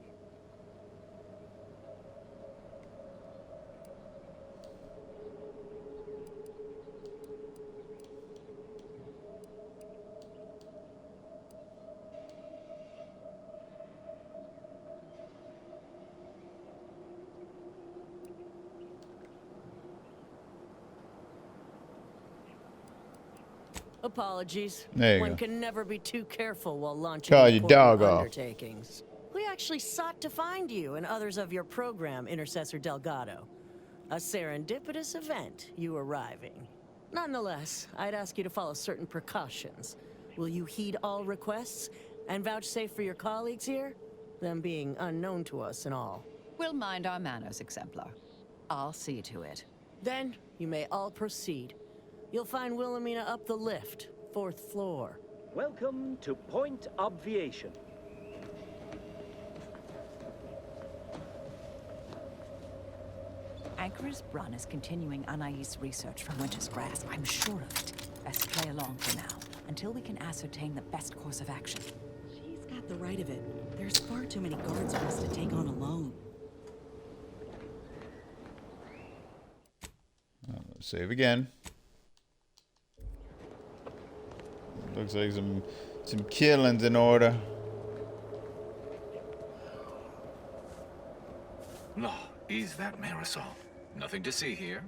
Speaker 12: Apologies.
Speaker 1: There you
Speaker 12: One
Speaker 1: go.
Speaker 12: can never be too careful while launching
Speaker 1: Call your
Speaker 12: important
Speaker 1: dog off.
Speaker 12: undertakings. We actually sought to find you and others of your program, Intercessor Delgado. A serendipitous event, you arriving. Nonetheless, I'd ask you to follow certain precautions. Will you heed all requests and vouchsafe for your colleagues here? Them being unknown to us and all.
Speaker 18: We'll mind our manners, Exemplar. I'll see to it.
Speaker 12: Then, you may all proceed. You'll find Wilhelmina up the lift, 4th floor.
Speaker 20: Welcome to Point Obviation.
Speaker 18: Ancrus Brunn is continuing Anais' research from Winter's Grass. I'm sure of it. Best play along for now, until we can ascertain the best course of action.
Speaker 21: She's got the right of it. There's far too many guards for us to take on alone.
Speaker 1: Save again. Looks like some killings in order.
Speaker 22: No, is that Marisol? Nothing to see here.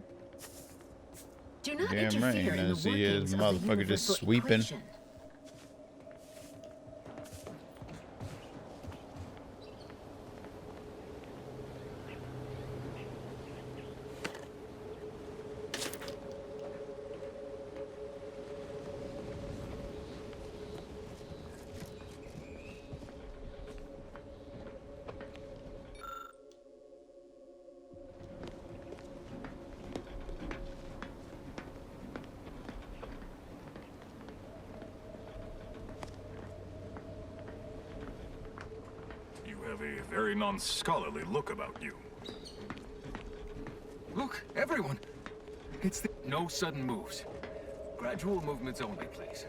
Speaker 6: Do not
Speaker 1: Damn right,
Speaker 6: interfere in
Speaker 1: you
Speaker 6: the
Speaker 1: see
Speaker 6: workings
Speaker 1: his
Speaker 6: of the
Speaker 1: motherfucker just
Speaker 6: universal
Speaker 1: sweeping.
Speaker 6: equation.
Speaker 22: A very non-scholarly look about you. Look, everyone! It's the... No sudden moves. Gradual movements only, please.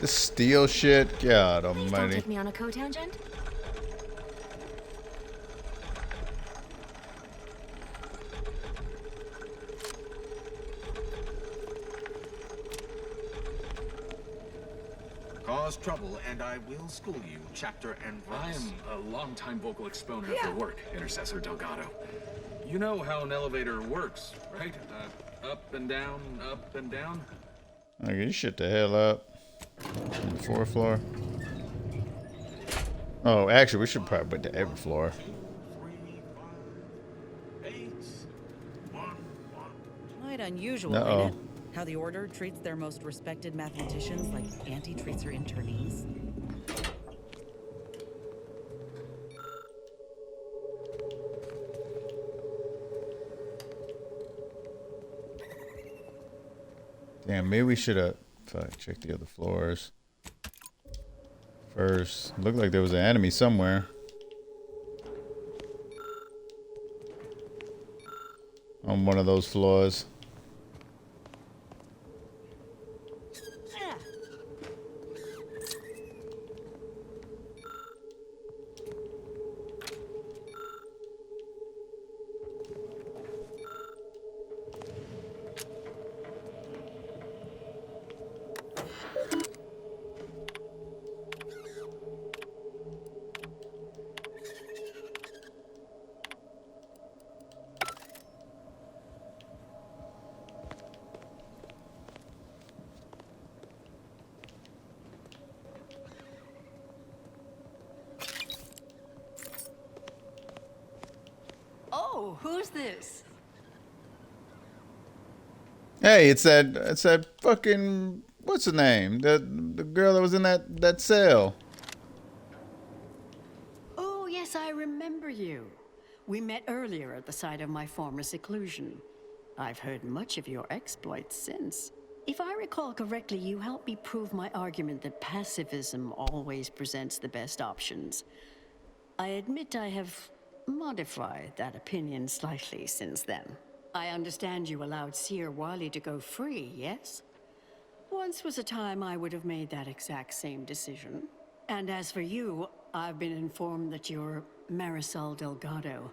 Speaker 1: This steel shit. God
Speaker 7: Don't
Speaker 1: almighty.
Speaker 7: take me on a co-tangent.
Speaker 22: Cause trouble, and I will school you, chapter and I verse. am a longtime vocal exponent of your work, Intercessor Delgado. You know how an elevator works, right? Up and down, up and down.
Speaker 1: Okay, you shut the hell up. 4th floor. Oh, actually, we should probably put to every floor.
Speaker 21: Quite unusual,
Speaker 1: Uh-oh.
Speaker 21: ain't it? How the Order treats their most respected mathematicians like Auntie treats her internees.
Speaker 1: Damn, maybe we should have checked the other floors first. Looked like there was an enemy somewhere. On one of those floors.
Speaker 9: Oh, who's this?
Speaker 1: Hey, it's that fucking what's her name? The girl that was in that cell.
Speaker 9: Oh, yes, I remember you. We met earlier at the site of my former seclusion. I've heard much of your exploits since. If I recall correctly, you helped me prove my argument that pacifism always presents the best options. I admit I have modified that opinion slightly since then. I understand you allowed Seer Wily to go free, yes? Once was a time I would have made that exact same decision. And as for you, I've been informed that you're Marisol Delgado.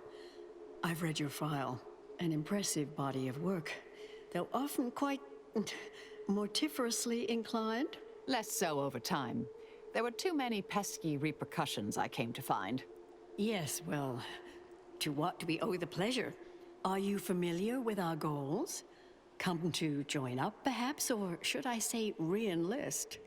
Speaker 9: I've read your file. An impressive body of work, though often quite mortiferously inclined.
Speaker 18: Less so over time. There were too many pesky repercussions, I came to find.
Speaker 9: Yes, well, to what do we owe the pleasure? Are you familiar with our goals? Come to join up, perhaps, or should I say re-enlist?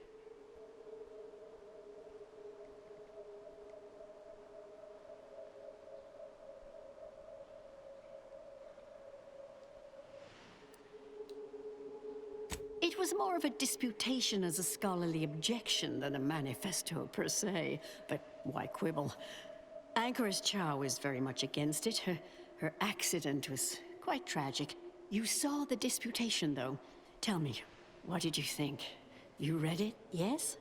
Speaker 9: It was more of a disputation as a scholarly objection than a manifesto per se, but why quibble? Anchoress Chow is very much against it. Her accident was quite tragic. You saw the disputation, though. Tell me, what did you think? You read it, yes?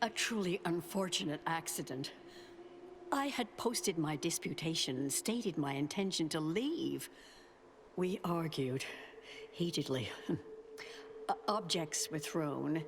Speaker 9: A truly unfortunate accident. I had posted my disputation and stated my intention to leave. We argued heatedly. Objects were thrown.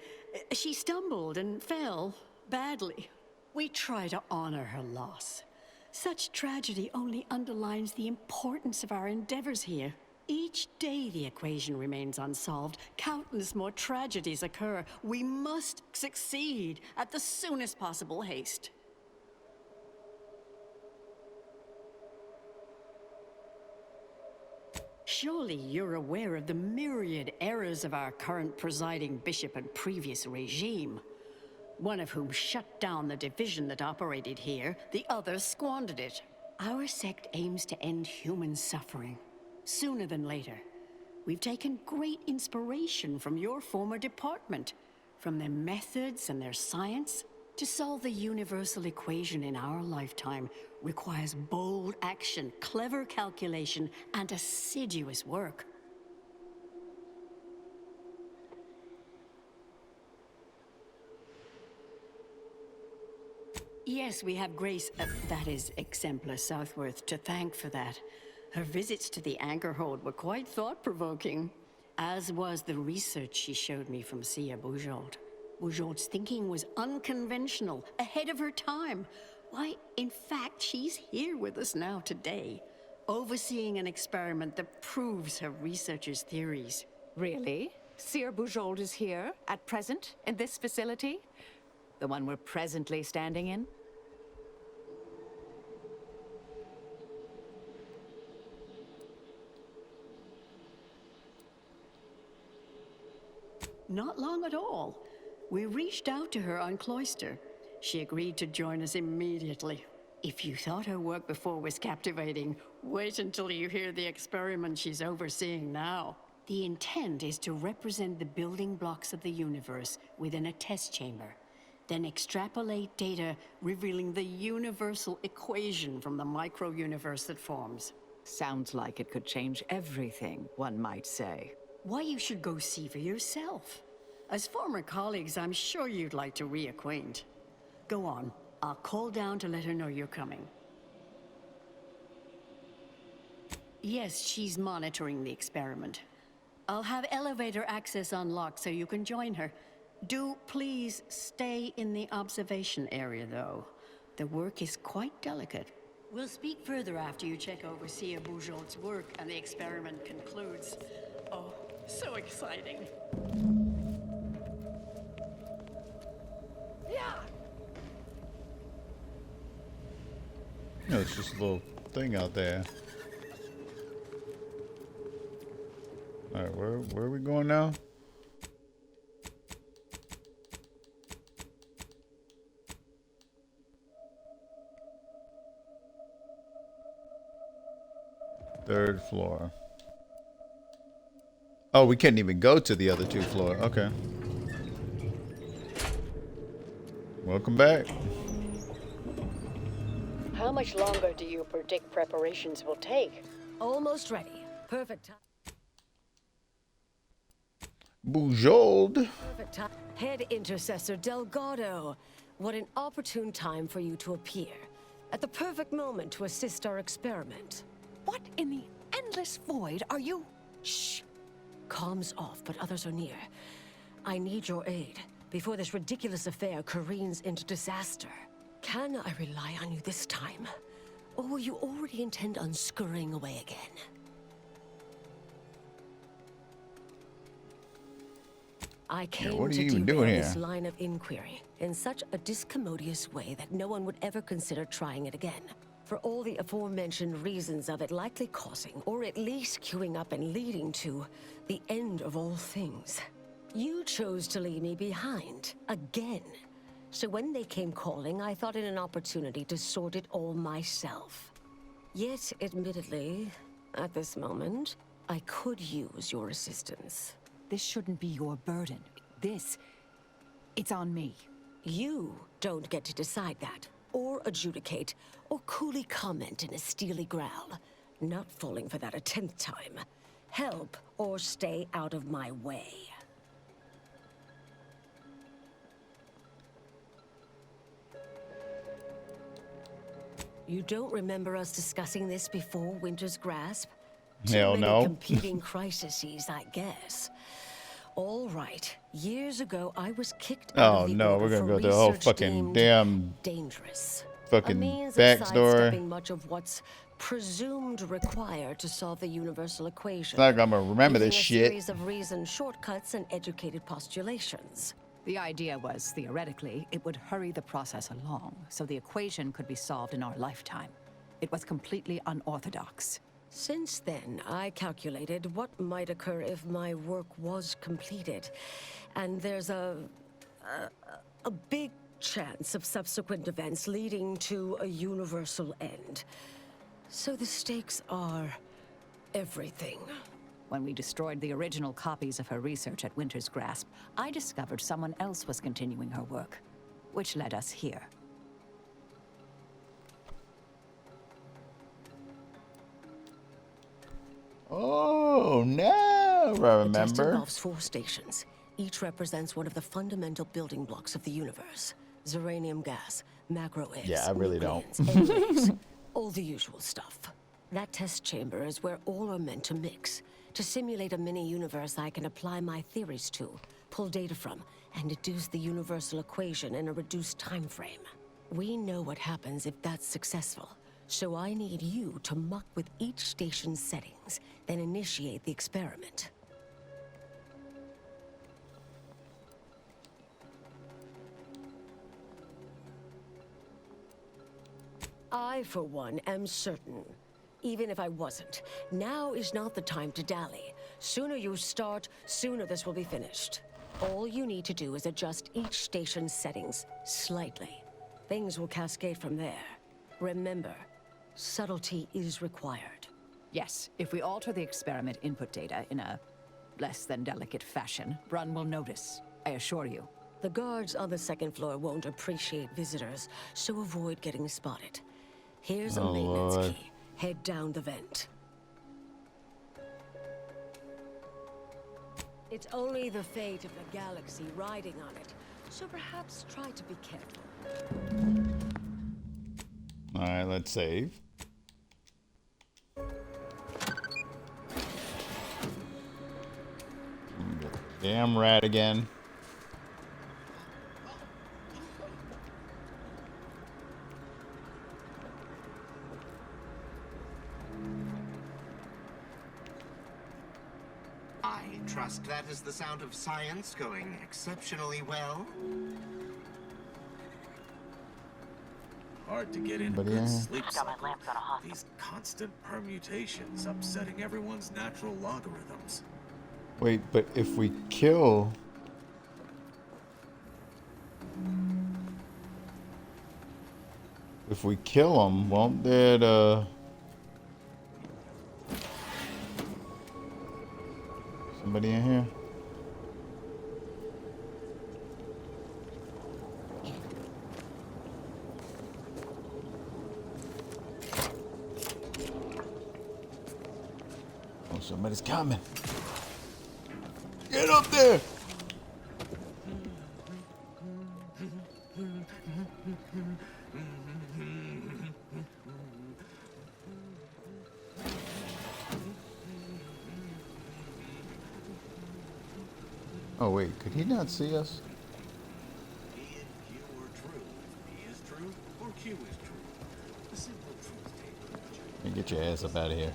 Speaker 9: She stumbled and fell badly. We try to honor her loss. Such tragedy only underlines the importance of our endeavors here. Each day the equation remains unsolved. Countless more tragedies occur. We must succeed at the soonest possible haste. Surely you're aware of the myriad errors of our current presiding bishop and previous regime. One of whom shut down the division that operated here, the other squandered it. Our sect aims to end human suffering, sooner than later. We've taken great inspiration from your former department, from their methods and their science. To solve the universal equation in our lifetime requires bold action, clever calculation, and assiduous work. Yes, we have Grace, that is, Exemplar Southworth, to thank for that.
Speaker 2: Her visits to the anchor hold were quite thought-provoking, as was the research she showed me from Sia Bujold. Bujold's thinking was unconventional, ahead of her time. Why, in fact, she's here with us now today, overseeing an experiment that proves her researcher's theories.
Speaker 18: Really? Sia Bujold is here, at present, in this facility? The one we're presently standing in?
Speaker 2: Not long at all. We reached out to her on Cloister. She agreed to join us immediately. If you thought her work before was captivating, wait until you hear the experiment she's overseeing now. The intent is to represent the building blocks of the universe within a test chamber, then extrapolate data revealing the universal equation from the micro-universe that forms.
Speaker 18: Sounds like it could change everything, one might say.
Speaker 2: Why, you should go see for yourself. As former colleagues, I'm sure you'd like to reacquaint. Go on. I'll call down to let her know you're coming. Yes, she's monitoring the experiment. I'll have elevator access unlocked so you can join her. Do please stay in the observation area, though. The work is quite delicate. We'll speak further after you check over Sia Bujold's work and the experiment concludes. Oh, so exciting. Yeah.
Speaker 1: No, it's just a little thing out there. Alright, where are we going now? Third floor. Oh, we can't even go to the other two floors. Okay. Welcome back.
Speaker 2: How much longer do you predict preparations will take?
Speaker 4: Almost ready. Perfect time.
Speaker 1: Bujold.
Speaker 4: Perfect time. Head Intercessor Delgado. What an opportune time for you to appear. At the perfect moment to assist our experiment.
Speaker 18: What in the endless void are you?
Speaker 4: Shh. Comms off, but others are near. I need your aid before this ridiculous affair careens into disaster. Can I rely on you this time? Or will you already intend on scurrying away again? I came
Speaker 1: what are
Speaker 4: to
Speaker 1: you even
Speaker 4: derail
Speaker 1: doing
Speaker 4: this
Speaker 1: here?
Speaker 4: line of inquiry in such a discommodious way that no one would ever consider trying it again. For all the aforementioned reasons of it likely causing, or at least queuing up and leading to, the end of all things. You chose to leave me behind, again. So when they came calling, I thought it an opportunity to sort it all myself. Yet, admittedly, at this moment, I could use your assistance.
Speaker 18: This shouldn't be your burden. It's on me.
Speaker 4: You don't get to decide that, or adjudicate, or coolly comment in a steely growl. Not falling for that a 10th time. Help, or stay out of my way. You don't remember us discussing this before Winter's Grasp?
Speaker 1: Hell
Speaker 4: Too many
Speaker 1: no.
Speaker 4: competing crises, I guess. All right. Years ago, I was kicked out
Speaker 1: Oh
Speaker 4: of the
Speaker 1: no,
Speaker 4: Order
Speaker 1: we're gonna
Speaker 4: for
Speaker 1: go through the whole
Speaker 4: research
Speaker 1: fucking
Speaker 4: deemed
Speaker 1: damn
Speaker 4: dangerous.
Speaker 1: fucking
Speaker 4: A means of
Speaker 1: backstory.
Speaker 4: sidestepping much of what's presumed required to solve the universal equation.
Speaker 1: It's like I'm gonna remember
Speaker 4: using
Speaker 1: this
Speaker 4: a
Speaker 1: shit.
Speaker 4: series of reasoned shortcuts and educated postulations.
Speaker 18: The idea was, theoretically, it would hurry the process along, so the equation could be solved in our lifetime. It was completely unorthodox.
Speaker 4: Since then, I calculated what might occur if my work was completed. And there's a big chance of subsequent events leading to a universal end. So the stakes are everything.
Speaker 18: When we destroyed the original copies of her research at Winter's Grasp, I discovered someone else was continuing her work, which led us here.
Speaker 1: Oh, now I
Speaker 4: The test
Speaker 1: remember.
Speaker 4: involves 4 stations. Each represents one of the fundamental building blocks of the universe. Zeranium gas, macro eggs,
Speaker 1: Yeah, I really don't.
Speaker 4: nucleons, egg rays, all the usual stuff. That test chamber is where all are meant to mix. To simulate a mini-universe I can apply my theories to, pull data from, and deduce the universal equation in a reduced time frame. We know what happens if that's successful, so I need you to muck with each station's settings, then initiate the experiment. I, for one, am certain. Even if I wasn't, now is not the time to dally. Sooner you start, sooner this will be finished. All you need to do is adjust each station's settings slightly. Things will cascade from there. Remember, subtlety is required.
Speaker 18: Yes, if we alter the experiment input data in a less than delicate fashion, Brunn will notice, I assure you.
Speaker 4: The guards on the second floor won't appreciate visitors, so avoid getting spotted. Here's a maintenance key. Head down the vent. It's only the fate of the galaxy riding on it, so perhaps try to be careful.
Speaker 1: Alright, let's save. Damn rat again.
Speaker 8: I trust that is the sound of science going exceptionally well.
Speaker 22: Hard to get into
Speaker 1: But
Speaker 22: good
Speaker 1: yeah.
Speaker 22: sleep cycle. These constant permutations upsetting everyone's natural logarithms.
Speaker 1: Wait, but if we kill... If we kill him, won't that, somebody in here? Oh, somebody's coming. Get up there! Oh wait, could he not see us?
Speaker 22: P and Q are true. P is true, or Q is true. The simple truth table.
Speaker 1: Hey, get your ass up out of here.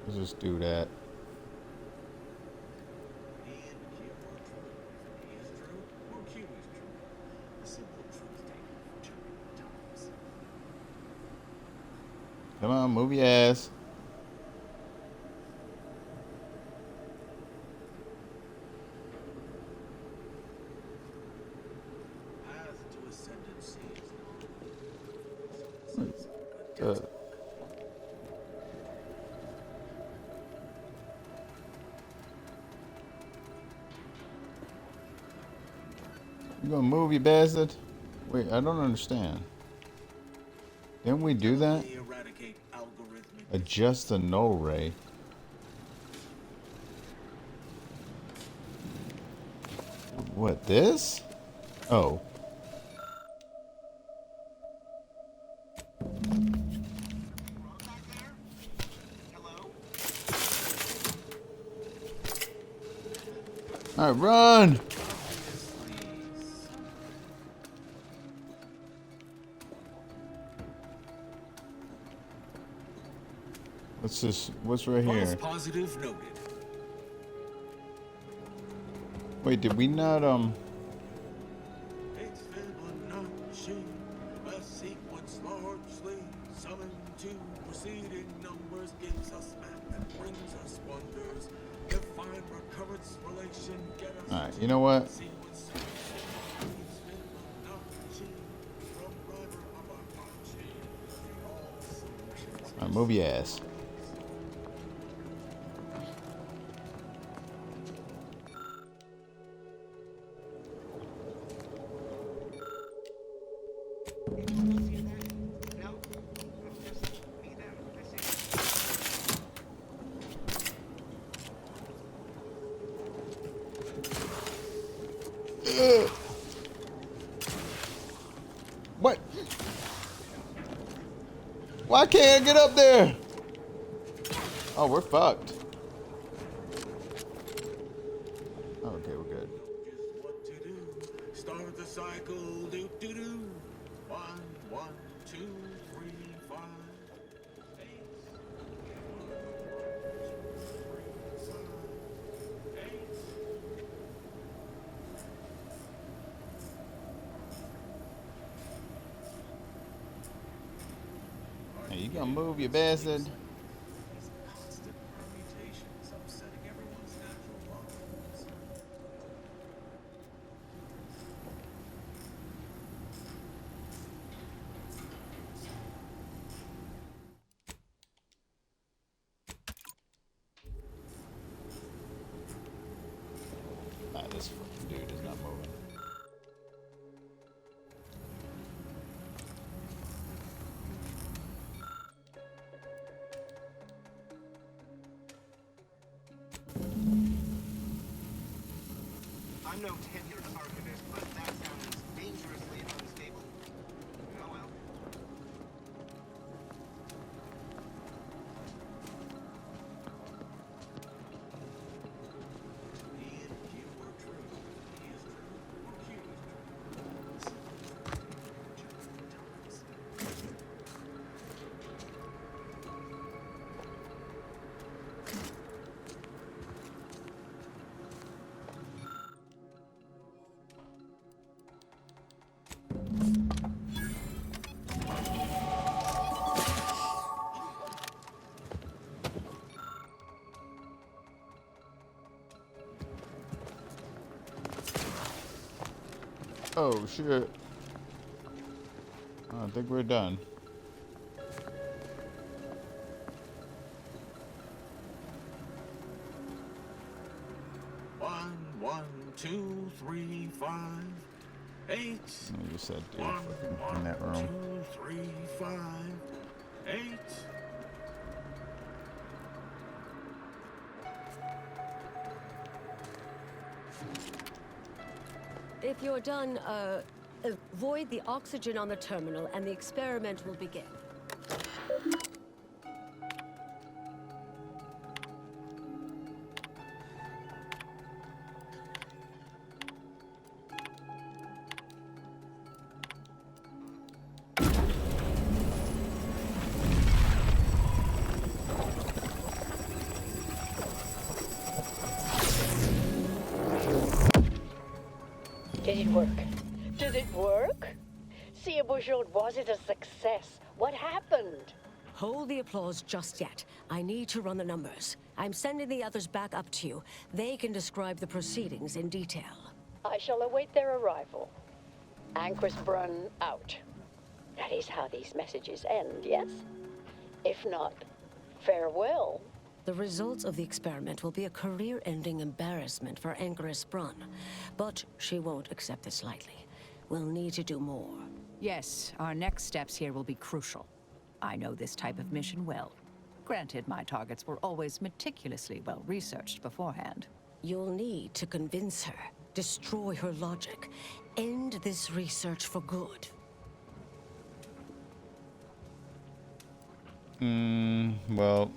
Speaker 1: Let's just do that.
Speaker 22: P and Q are true. P is true, or Q is true. The simple truth table for turbulent times.
Speaker 1: Come on, move your ass.
Speaker 22: Path to ascendancy
Speaker 1: You gonna move, you bastard? Wait, I don't understand. Didn't we do that?
Speaker 22: eradicate algorithmic.
Speaker 1: Adjust the null ray. What, this? Oh. Alright, run! What's this? What's right
Speaker 22: False
Speaker 1: here?
Speaker 22: positive noted.
Speaker 1: Wait, did we not,
Speaker 22: It's Fibonacci, a sequence largely summoned to preceding numbers gives us math that brings us wonders. Define recurrence relation, get us
Speaker 1: Alright, you know what?
Speaker 22: sequence solution. It's Fibonacci, from writer of Apache. All solutions.
Speaker 1: Alright, move your ass. What? Why can't I get up there? Oh, we're fucked. Okay, we're good.
Speaker 8: What to do? Start the cycle. Do do do. 1, 1, 2, 3, 5, 8.
Speaker 1: Hey, you gonna move, you bastard? Nah, this fucking dude is not moving.
Speaker 8: I'm no tenured archivist, but that sounds dangerously unstable. Oh well. If you were true, he is true, or Q is true.
Speaker 1: Oh shit. I think we're done.
Speaker 8: One, 1, 2, 3, 5, 8.
Speaker 1: You just said dude
Speaker 8: 1,
Speaker 1: fucking in that room.
Speaker 8: 2, 3, 5, 8.
Speaker 4: If you're done, void the oxygen on the terminal and the experiment will begin.
Speaker 5: Did it work? Did it work? Sia Bourgeois, was it a success? What happened?
Speaker 4: Hold the applause just yet. I need to run the numbers. I'm sending the others back up to you. They can describe the proceedings in detail.
Speaker 5: I shall await their arrival. Anchor's Brun out. That is how these messages end, yes? If not, farewell.
Speaker 4: The results of the experiment will be a career-ending embarrassment for Anchoress Brun, but she won't accept this lightly. We'll need to do more.
Speaker 18: Yes, our next steps here will be crucial. I know this type of mission well. Granted, my targets were always meticulously well-researched beforehand.
Speaker 4: You'll need to convince her, destroy her logic, end this research for good.
Speaker 1: Well...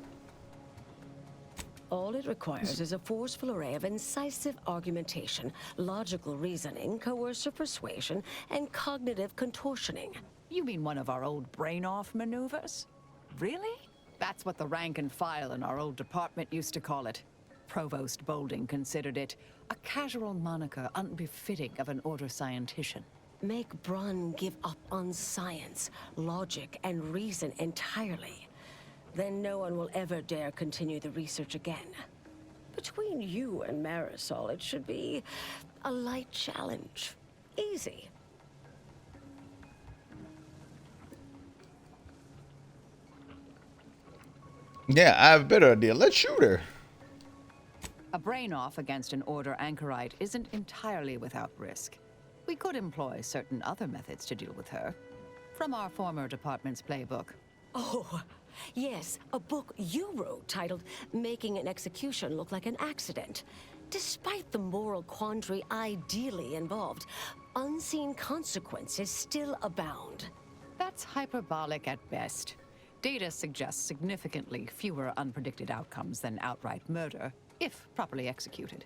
Speaker 4: All it requires is a forceful array of incisive argumentation, logical reasoning, coercive persuasion, and cognitive contortioning.
Speaker 18: You mean one of our old brain-off maneuvers? Really? That's what the rank and file in our old department used to call it. Provost Bolding considered it a casual moniker unbefitting of an order scientician.
Speaker 4: Make Brun give up on science, logic, and reason entirely. Then no one will ever dare continue the research again. Between you and Marisol, it should be a light challenge. Easy.
Speaker 1: Yeah, I have a better idea. Let's shoot her.
Speaker 18: A brain-off against an Order anchorite isn't entirely without risk. We could employ certain other methods to deal with her. From our former department's playbook.
Speaker 4: Oh, yes, a book you wrote titled Making an Execution Look Like an Accident. despite the moral quandary ideally involved, unseen consequences still abound.
Speaker 18: That's hyperbolic at best. Data suggests significantly fewer unpredicted outcomes than outright murder, if properly executed.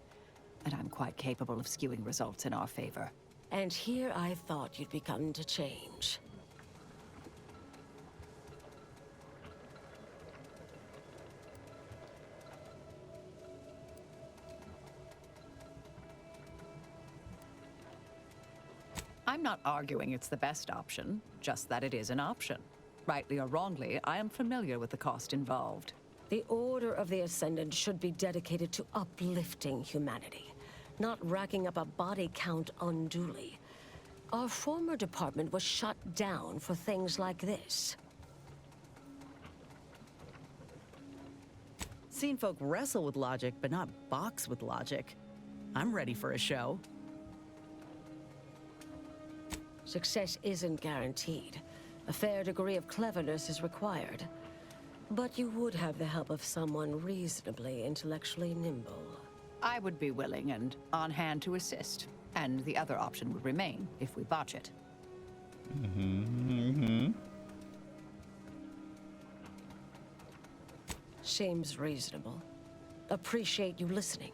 Speaker 18: And I'm quite capable of skewing results in our favor.
Speaker 4: And here I thought you'd begun to change.
Speaker 18: I'm not arguing it's the best option, just that it is an option. Rightly or wrongly, I am familiar with the cost involved.
Speaker 4: The Order of the Ascendant should be dedicated to uplifting humanity, not racking up a body count unduly. Our former department was shut down for things like this.
Speaker 21: Seen folk wrestle with logic, but not box with logic. I'm ready for a show.
Speaker 4: Success isn't guaranteed. A fair degree of cleverness is required. But you would have the help of someone reasonably intellectually nimble.
Speaker 18: I would be willing and on hand to assist, and the other option would remain if we botch it.
Speaker 4: Seems reasonable. Appreciate you listening.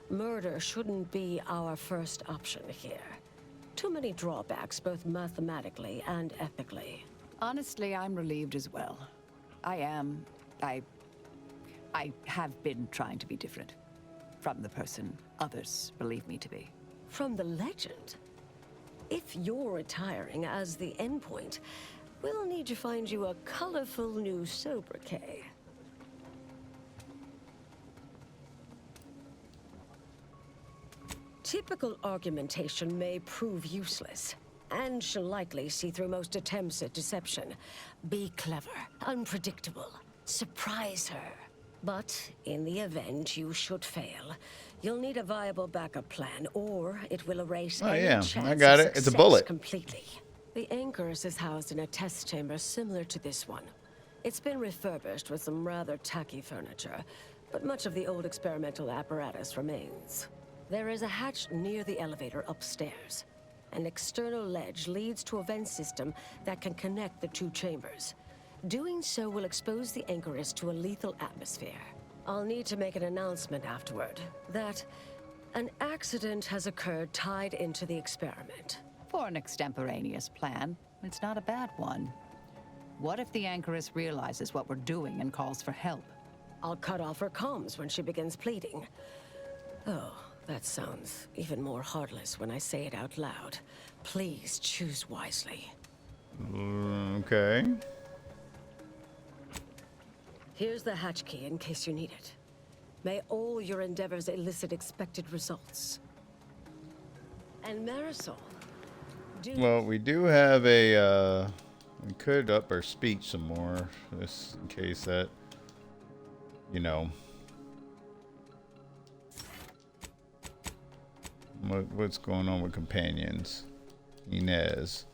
Speaker 4: Murder shouldn't be our first option here. Too many drawbacks, both mathematically and ethically.
Speaker 18: Honestly, I'm relieved as well. I have been trying to be different. From the person others believe me to be.
Speaker 4: From the legend? If you're retiring as the endpoint, we'll need to find you a colorful new sobriquet. Typical argumentation may prove useless, and she'll likely see through most attempts at deception. Be clever, unpredictable, surprise her. But in the event you should fail, you'll need a viable backup plan, or it will erase any chance
Speaker 1: I got
Speaker 4: of
Speaker 1: it. It's a
Speaker 4: success
Speaker 1: bullet.
Speaker 4: completely. The Anchorus is housed in a test chamber similar to this one. It's been refurbished with some rather tacky furniture, but much of the old experimental apparatus remains. There is a hatch near the elevator upstairs. An external ledge leads to a vent system that can connect the two chambers. Doing so will expose the Anchorus to a lethal atmosphere. I'll need to make an announcement afterward that an accident has occurred tied into the experiment.
Speaker 18: For an extemporaneous plan, it's not a bad one. What if the Anchorus realizes what we're doing and calls for help?
Speaker 4: I'll cut off her comms when she begins pleading. Oh, that sounds even more heartless when I say it out loud. Please choose wisely.
Speaker 1: Okay.
Speaker 4: Here's the hatch key in case you need it. May all your endeavors elicit expected results. And Marisol,
Speaker 1: Well, we do have a, we could up our speech some more, just in case that, you know. What's going on with companions? Inez.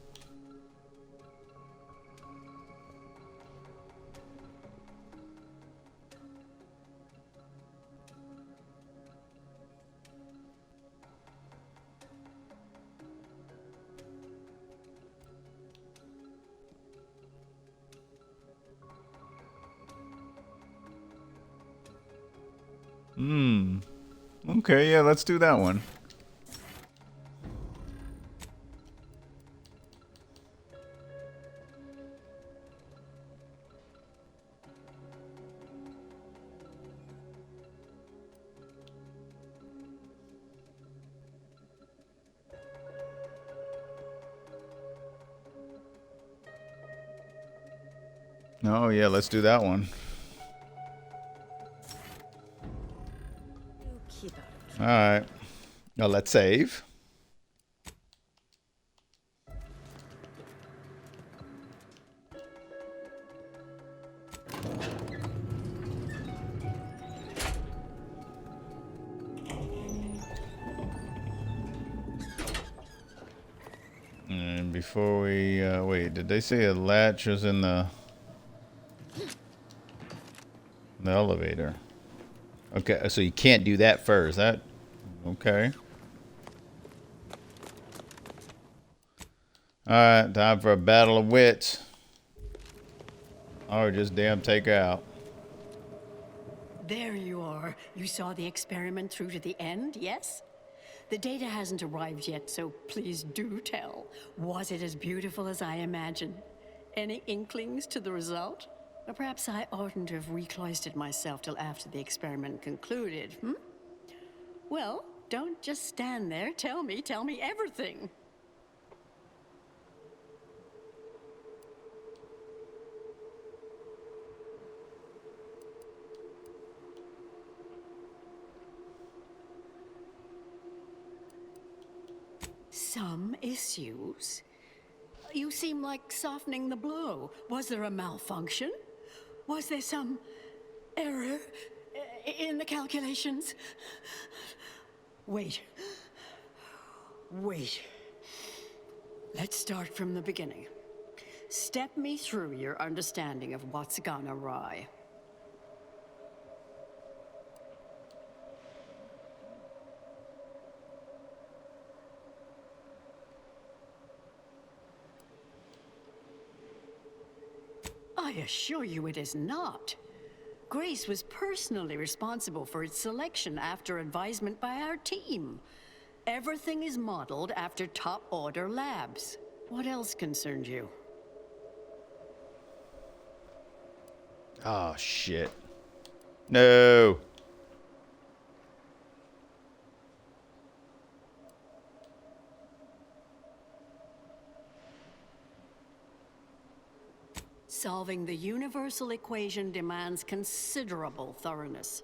Speaker 1: Okay, yeah, let's do that one. Oh, yeah, let's do that one. All right. Now let's save. And before we wait, did they say a latch was in the elevator? Okay, so you can't do that first. That Okay. Alright, time for a battle of wits. Or just damn take her out.
Speaker 2: There you are. You saw the experiment through to the end, yes? The data hasn't arrived yet, so please do tell. Was it as beautiful as I imagined? Any inklings to the result? Or perhaps I oughtn't to have recloistered myself till after the experiment concluded, hmm? Well, don't just stand there. Tell me everything. Some issues? You seem like softening the blow. Was there a malfunction? Was there some error in the calculations? Wait. Let's start from the beginning. Step me through your understanding of what's gone awry. I assure you it is not. Grace was personally responsible for its selection after advisement by our team. Everything is modeled after top-order labs. What else concerned you?
Speaker 1: Oh, shit. No.
Speaker 2: Solving the universal equation demands considerable thoroughness,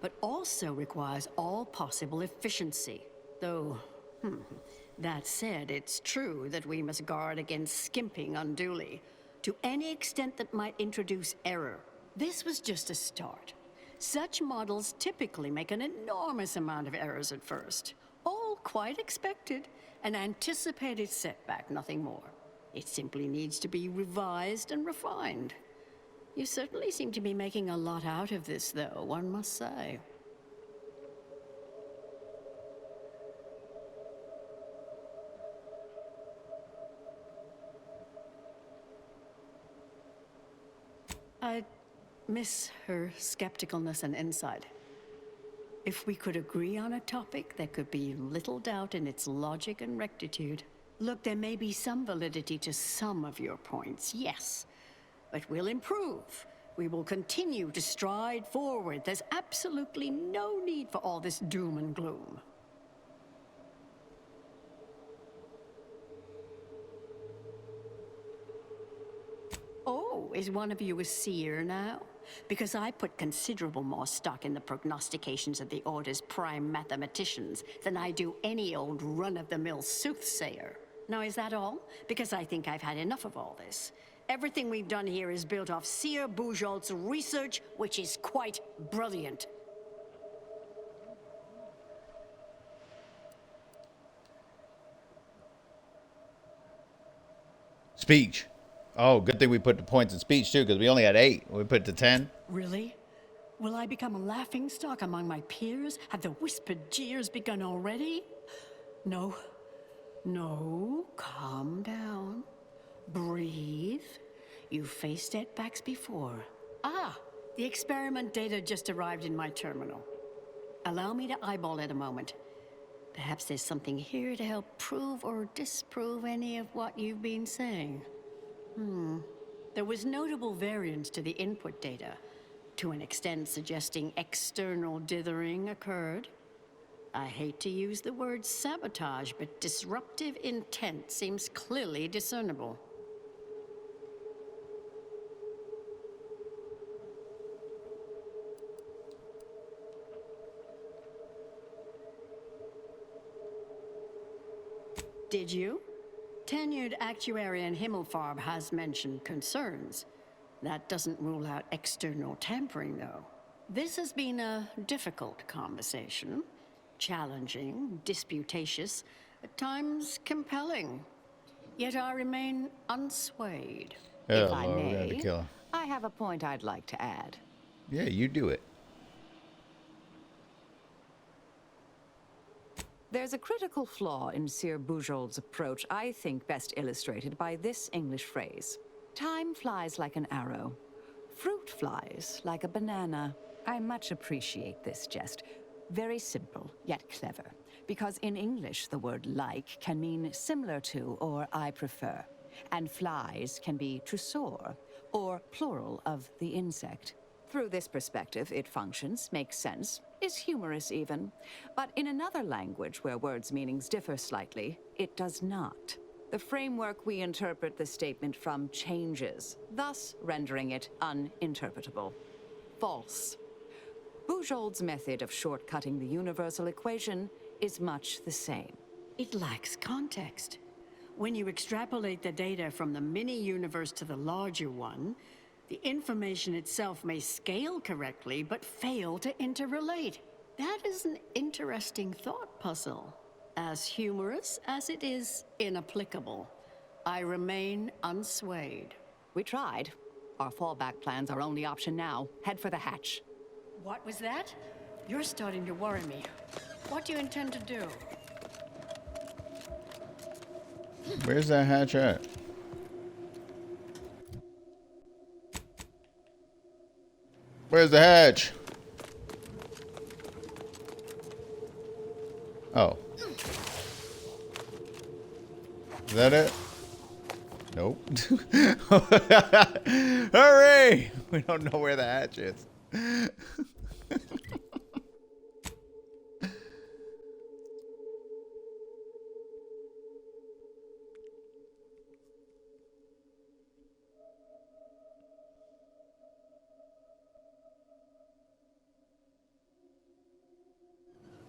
Speaker 2: but also requires all possible efficiency. Though, that said, it's true that we must guard against skimping unduly, to any extent that might introduce error. This was just a start. Such models typically make an enormous amount of errors at first. All quite expected, an anticipated setback, nothing more. It simply needs to be revised and refined. You certainly seem to be making a lot out of this, though, one must say. I miss her skepticalness and insight. If we could agree on a topic, there could be little doubt in its logic and rectitude. Look, there may be some validity to some of your points, yes. But we'll improve. We will continue to stride forward. There's absolutely no need for all this doom and gloom. Oh, is one of you a seer now? Because I put considerable more stock in the prognostications of the Order's prime mathematicians than I do any old run-of-the-mill soothsayer. Now, is that all? Because I think I've had enough of all this. Everything we've done here is built off Seer Bujold's research, which is quite brilliant.
Speaker 1: Speech. Oh, good thing we put the points in speech, too, because we only had 8. We put it to 10.
Speaker 2: Really? Will I become a laughingstock among my peers? Have the whispered jeers begun already? No. No, calm down. Breathe. You've faced setbacks before. Ah, the experiment data just arrived in my terminal. Allow me to eyeball it a moment. Perhaps there's something here to help prove or disprove any of what you've been saying. There was notable variance to the input data, to an extent suggesting external dithering occurred. I hate to use the word sabotage, but disruptive intent seems clearly discernible. Did you? Tenured actuarian Himmelfarb has mentioned concerns. That doesn't rule out external tampering, though. This has been a difficult conversation. Challenging, disputatious, at times compelling. Yet I remain unswayed.
Speaker 18: If I may, I have a point I'd like to add.
Speaker 1: Yeah, you do it.
Speaker 18: There's a critical flaw in Sir Bujold's approach I think best illustrated by this English phrase. Time flies like an arrow. Fruit flies like a banana. I much appreciate this jest. Very simple, yet clever. Because in English, the word like can mean similar to or I prefer. And flies can be to soar, or plural of the insect. Through this perspective, it functions, makes sense, is humorous even. But in another language where words' meanings differ slightly, it does not. The framework we interpret the statement from changes, thus rendering it uninterpretable. False. Bujold's method of shortcutting the universal equation is much the same.
Speaker 2: It lacks context. When you extrapolate the data from the mini-universe to the larger one, the information itself may scale correctly, but fail to interrelate. That is an interesting thought puzzle. As humorous as it is inapplicable. I remain unswayed.
Speaker 18: We tried. Our fallback plan's our only option now. Head for the hatch.
Speaker 2: What was that? You're starting to worry me. What do you intend to do?
Speaker 1: Where's that hatch at? Where's the hatch? Oh. Is that it? Nope. Hurry! We don't know where the hatch is.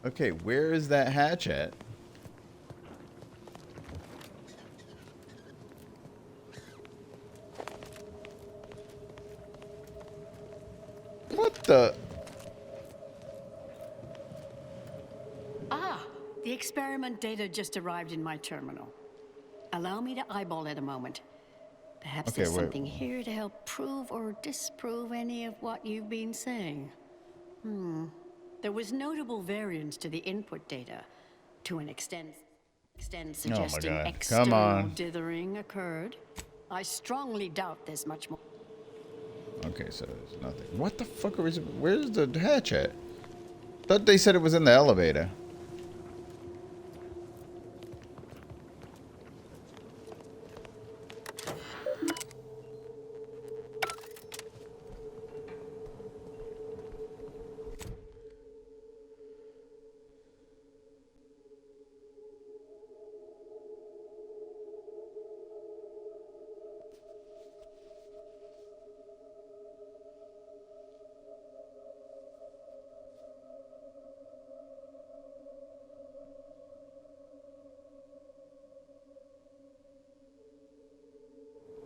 Speaker 1: Okay, where is that hatch at? What the?
Speaker 2: Ah, the experiment data just arrived in my terminal. Allow me to eyeball it a moment. Perhaps there's something here to help prove or disprove any of what you've been saying. There was notable variance to the input data, to an extent suggesting external dithering occurred. I strongly doubt there's much more.
Speaker 1: Okay, so there's nothing. What the fuck is it? Where's the hatch at? Thought they said it was in the elevator.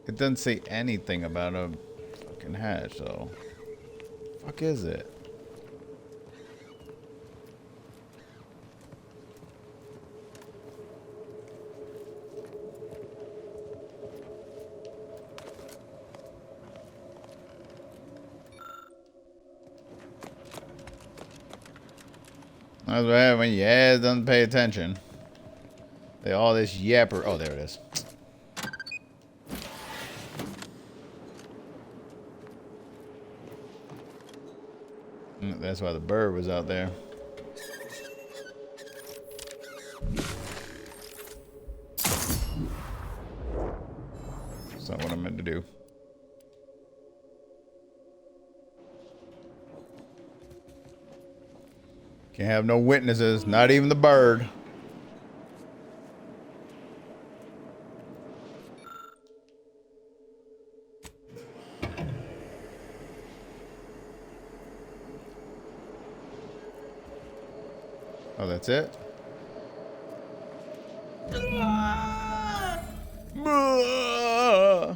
Speaker 1: It doesn't say anything about a fucking hatch, so. Fuck is it? That's what happens when your ass doesn't pay attention. They all this yapper. Oh, there it is. That's why the bird was out there. That's not what I meant to do. Can't have no witnesses, not even the bird. Oh, that's it?
Speaker 4: Fellow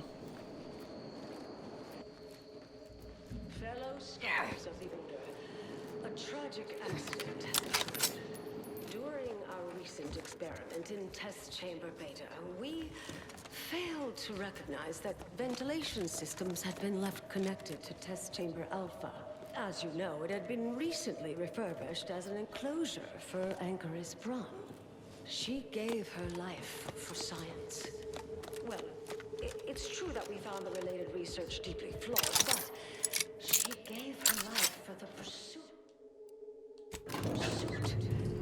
Speaker 4: stars of the Order, a tragic accident has occurred. During our recent experiment in Test Chamber Beta, we failed to recognize that ventilation systems had been left connected to Test Chamber Alpha. As you know, it had been recently refurbished as an enclosure for Anchoris Brun. She gave her life for science. Well, it's true that we found the related research deeply flawed, but she gave her life for the pursuit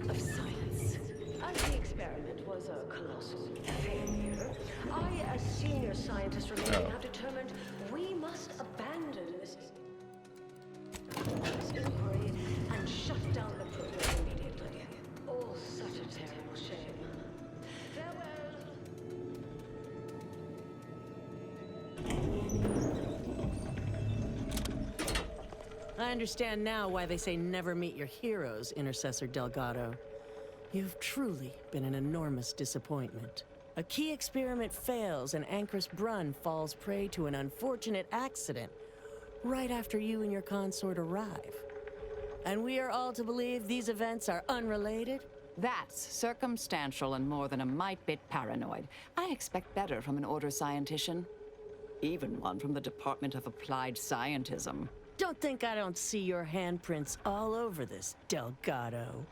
Speaker 4: of science. As the experiment was a colossal failure, I, as senior scientist remaining, have determined we must abandon this inquiry and shut down the program immediately. Oh, such a terrible shame. Farewell.
Speaker 12: I understand now why they say never meet your heroes, Intercessor Delgado. You've truly been an enormous disappointment. A key experiment fails and Anchor's Brunn falls prey to an unfortunate accident right after you and your consort arrive. And we are all to believe these events are unrelated?
Speaker 18: That's circumstantial and more than a mite bit paranoid. I expect better from an Order scientician. Even one from the Department of Applied Scientism.
Speaker 12: Don't think I don't see your handprints all over this, Delgado.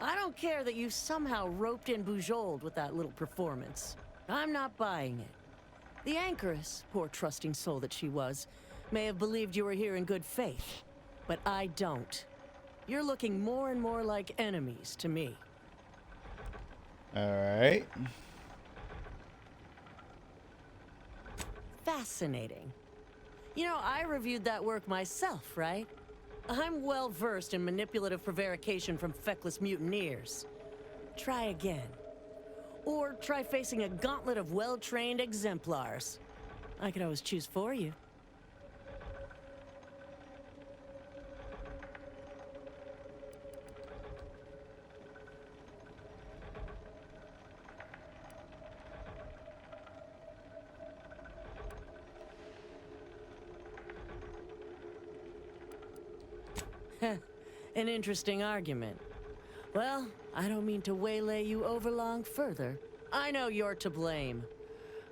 Speaker 12: I don't care that you somehow roped in Bujold with that little performance. I'm not buying it. The Anchoress, poor trusting soul that she was, may have believed you were here in good faith, but I don't. You're looking more and more like enemies to me.
Speaker 1: All right.
Speaker 12: Fascinating. You know, I reviewed that work myself, right? I'm well versed in manipulative prevarication from feckless mutineers. Try again. Or try facing a gauntlet of well-trained exemplars. I could always choose for you. An interesting argument. Well, I don't mean to waylay you overlong further. I know you're to blame.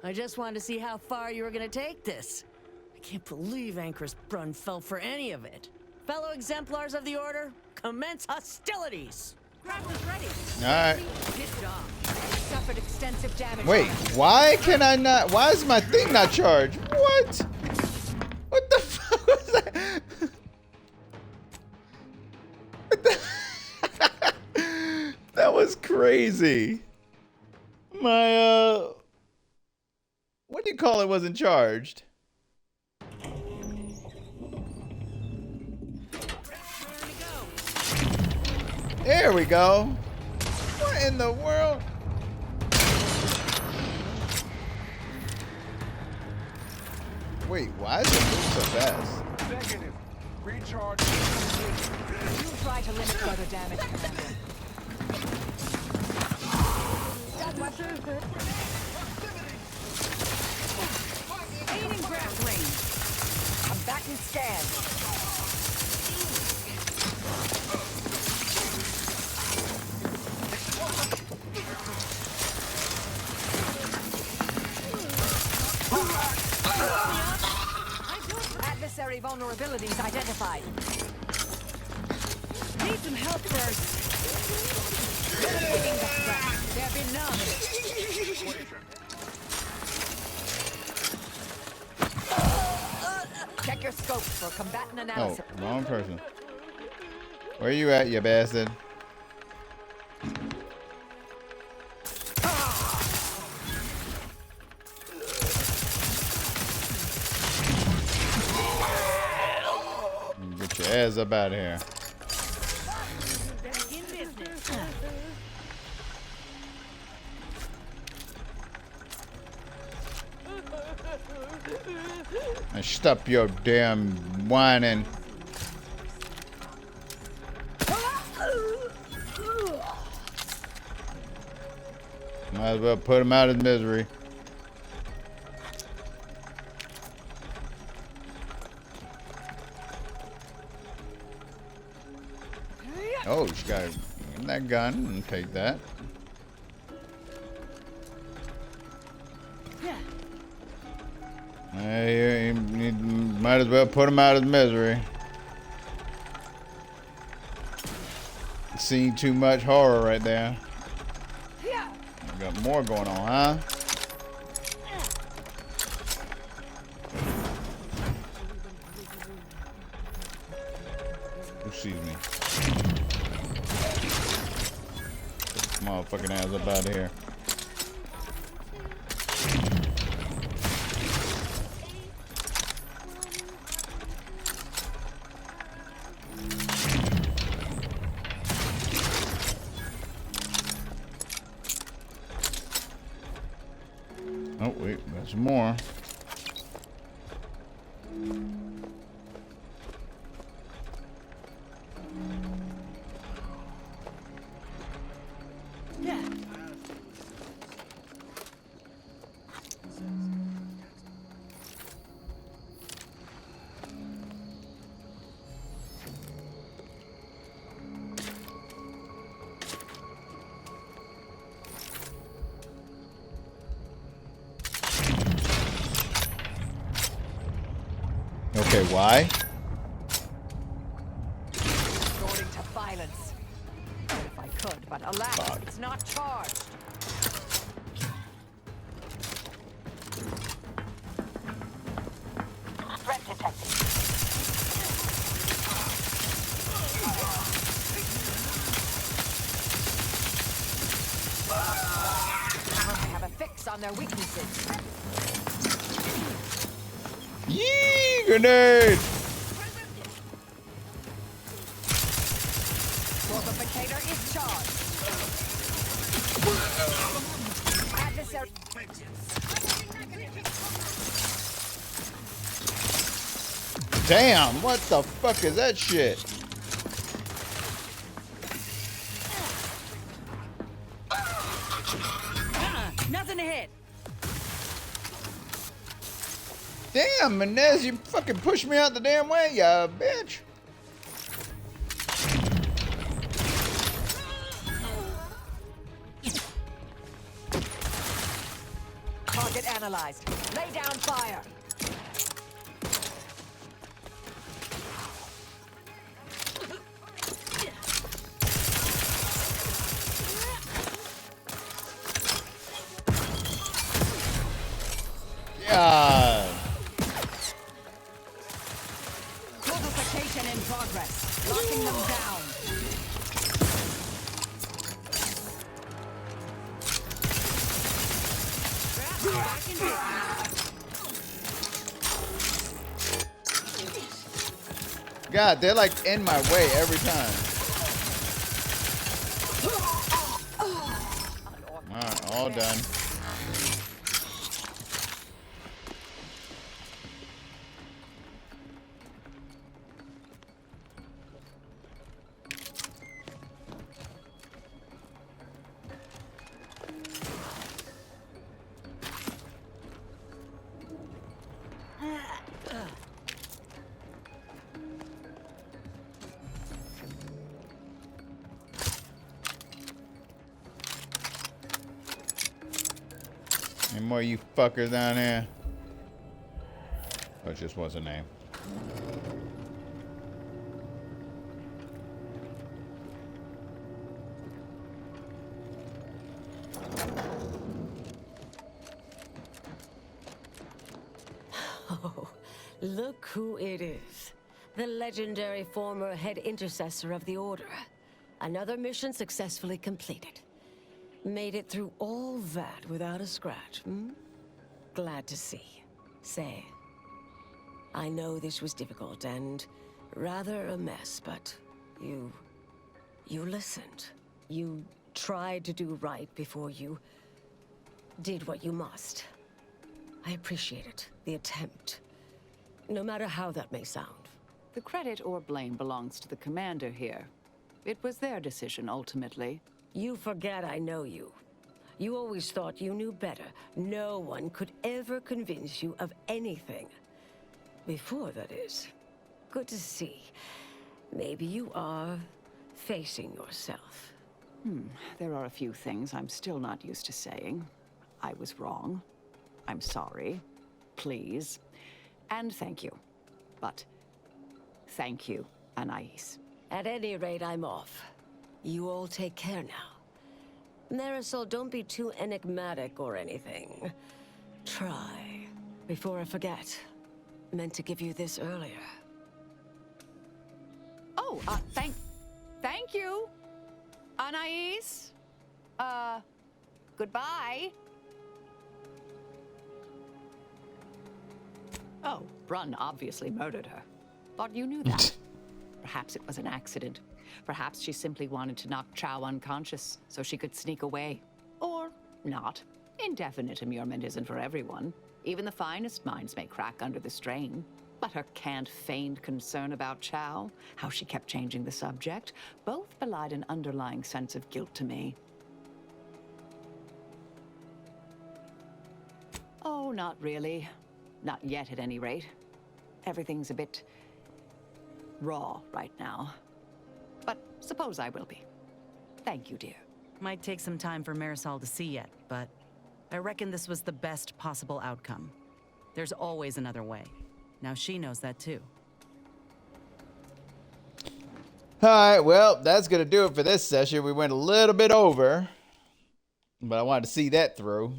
Speaker 12: I just wanted to see how far you were gonna take this. I can't believe Anchor's Brunn fell for any of it. Fellow exemplars of the Order, commence hostilities!
Speaker 9: Grapplers ready.
Speaker 1: All right.
Speaker 9: Good job. You suffered extensive damage.
Speaker 1: Wait, why can I not? Why is my thing not charged? What? What the fuck was that? That was crazy. My what do you call it wasn't charged? There we go. What in the world? Wait, why is it move so fast?
Speaker 13: Negative. Recharge.
Speaker 18: You try to limit further damage, Commander. Aiding grappling. Combatant scan. Adversary vulnerabilities identified. Need some help first. Eliminating the threat. There be none. Check your scopes for combatant analysis.
Speaker 1: Oh, wrong person. Where you at, you bastard? Get your ass up out of here. And stop your damn whining. Might as well put him out of misery. Oh, you got that gun and take that. Hey, you might as well put him out of misery. Seen too much horror right there. Got more going on, huh? Who sees me? Get this motherfucking ass up out of here. Oh, wait, got some more. Okay, why?
Speaker 18: Resorting to violence. If I could, but alas, it's not charged. Threat detected. I have a fix on their weaknesses.
Speaker 1: Yee! Grenade!
Speaker 18: Fortificator is charged. Adversary.
Speaker 1: Damn, what the fuck is that shit?
Speaker 18: Nothing to hit.
Speaker 1: Damn, Menez, you fucking pushed me out the damn way, you bitch.
Speaker 18: Target analyzed. Lay down fire.
Speaker 1: God.
Speaker 18: Fortification in progress. Locking them down.
Speaker 1: God, they're like in my way every time. Alright, all done. Any more of you fuckers down here? That just was a name.
Speaker 4: Oh, look who it is. The legendary former head intercessor of the Order. Another mission successfully completed. Made it through all that without a scratch, hmm? Glad to see. Say, I know this was difficult and rather a mess, but you listened. You tried to do right before you did what you must. I appreciate it, the attempt. No matter how that may sound.
Speaker 18: The credit or blame belongs to the commander here. It was their decision, ultimately.
Speaker 4: You forget I know you. You always thought you knew better. No one could ever convince you of anything. Before, that is. Good to see. Maybe you are facing yourself?
Speaker 18: There are a few things I'm still not used to saying. I was wrong. I'm sorry. Please. And thank you. But thank you, Anais.
Speaker 4: At any rate, I'm off. You all take care now. Marisol, don't be too enigmatic or anything. Try. Before I forget. Meant to give you this earlier.
Speaker 18: Oh, thank you, Anais. Goodbye. Oh, Brunn obviously murdered her. Thought you knew that. Perhaps it was an accident. Perhaps she simply wanted to knock Chow unconscious so she could sneak away. Or not. Indefinite immurement isn't for everyone. Even the finest minds may crack under the strain. But her canned feigned concern about Chow, how she kept changing the subject, both belied an underlying sense of guilt to me. Oh, not really. Not yet, at any rate. Everything's a bit raw right now. But suppose I will be. Thank you, dear.
Speaker 21: Might take some time for Marisol to see yet, but I reckon this was the best possible outcome. There's always another way. Now she knows that too.
Speaker 1: All right, well, that's going to do it for this session. We went a little bit over, but I wanted to see that through.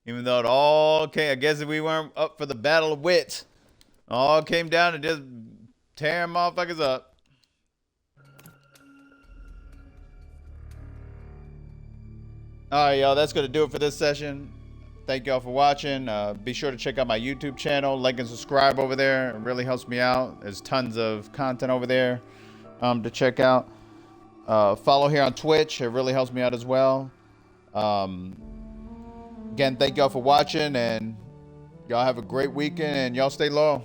Speaker 1: Even though it all came, I guess if we weren't up for the battle of wits, all came down to just tearing motherfuckers up. All right, y'all, that's going to do it for this session. Thank y'all for watching. Be sure to check out my YouTube channel. Like and subscribe over there. It really helps me out. There's tons of content over there to check out. Follow here on Twitch. It really helps me out as well. Again, thank y'all for watching, and y'all have a great weekend, and y'all stay loyal.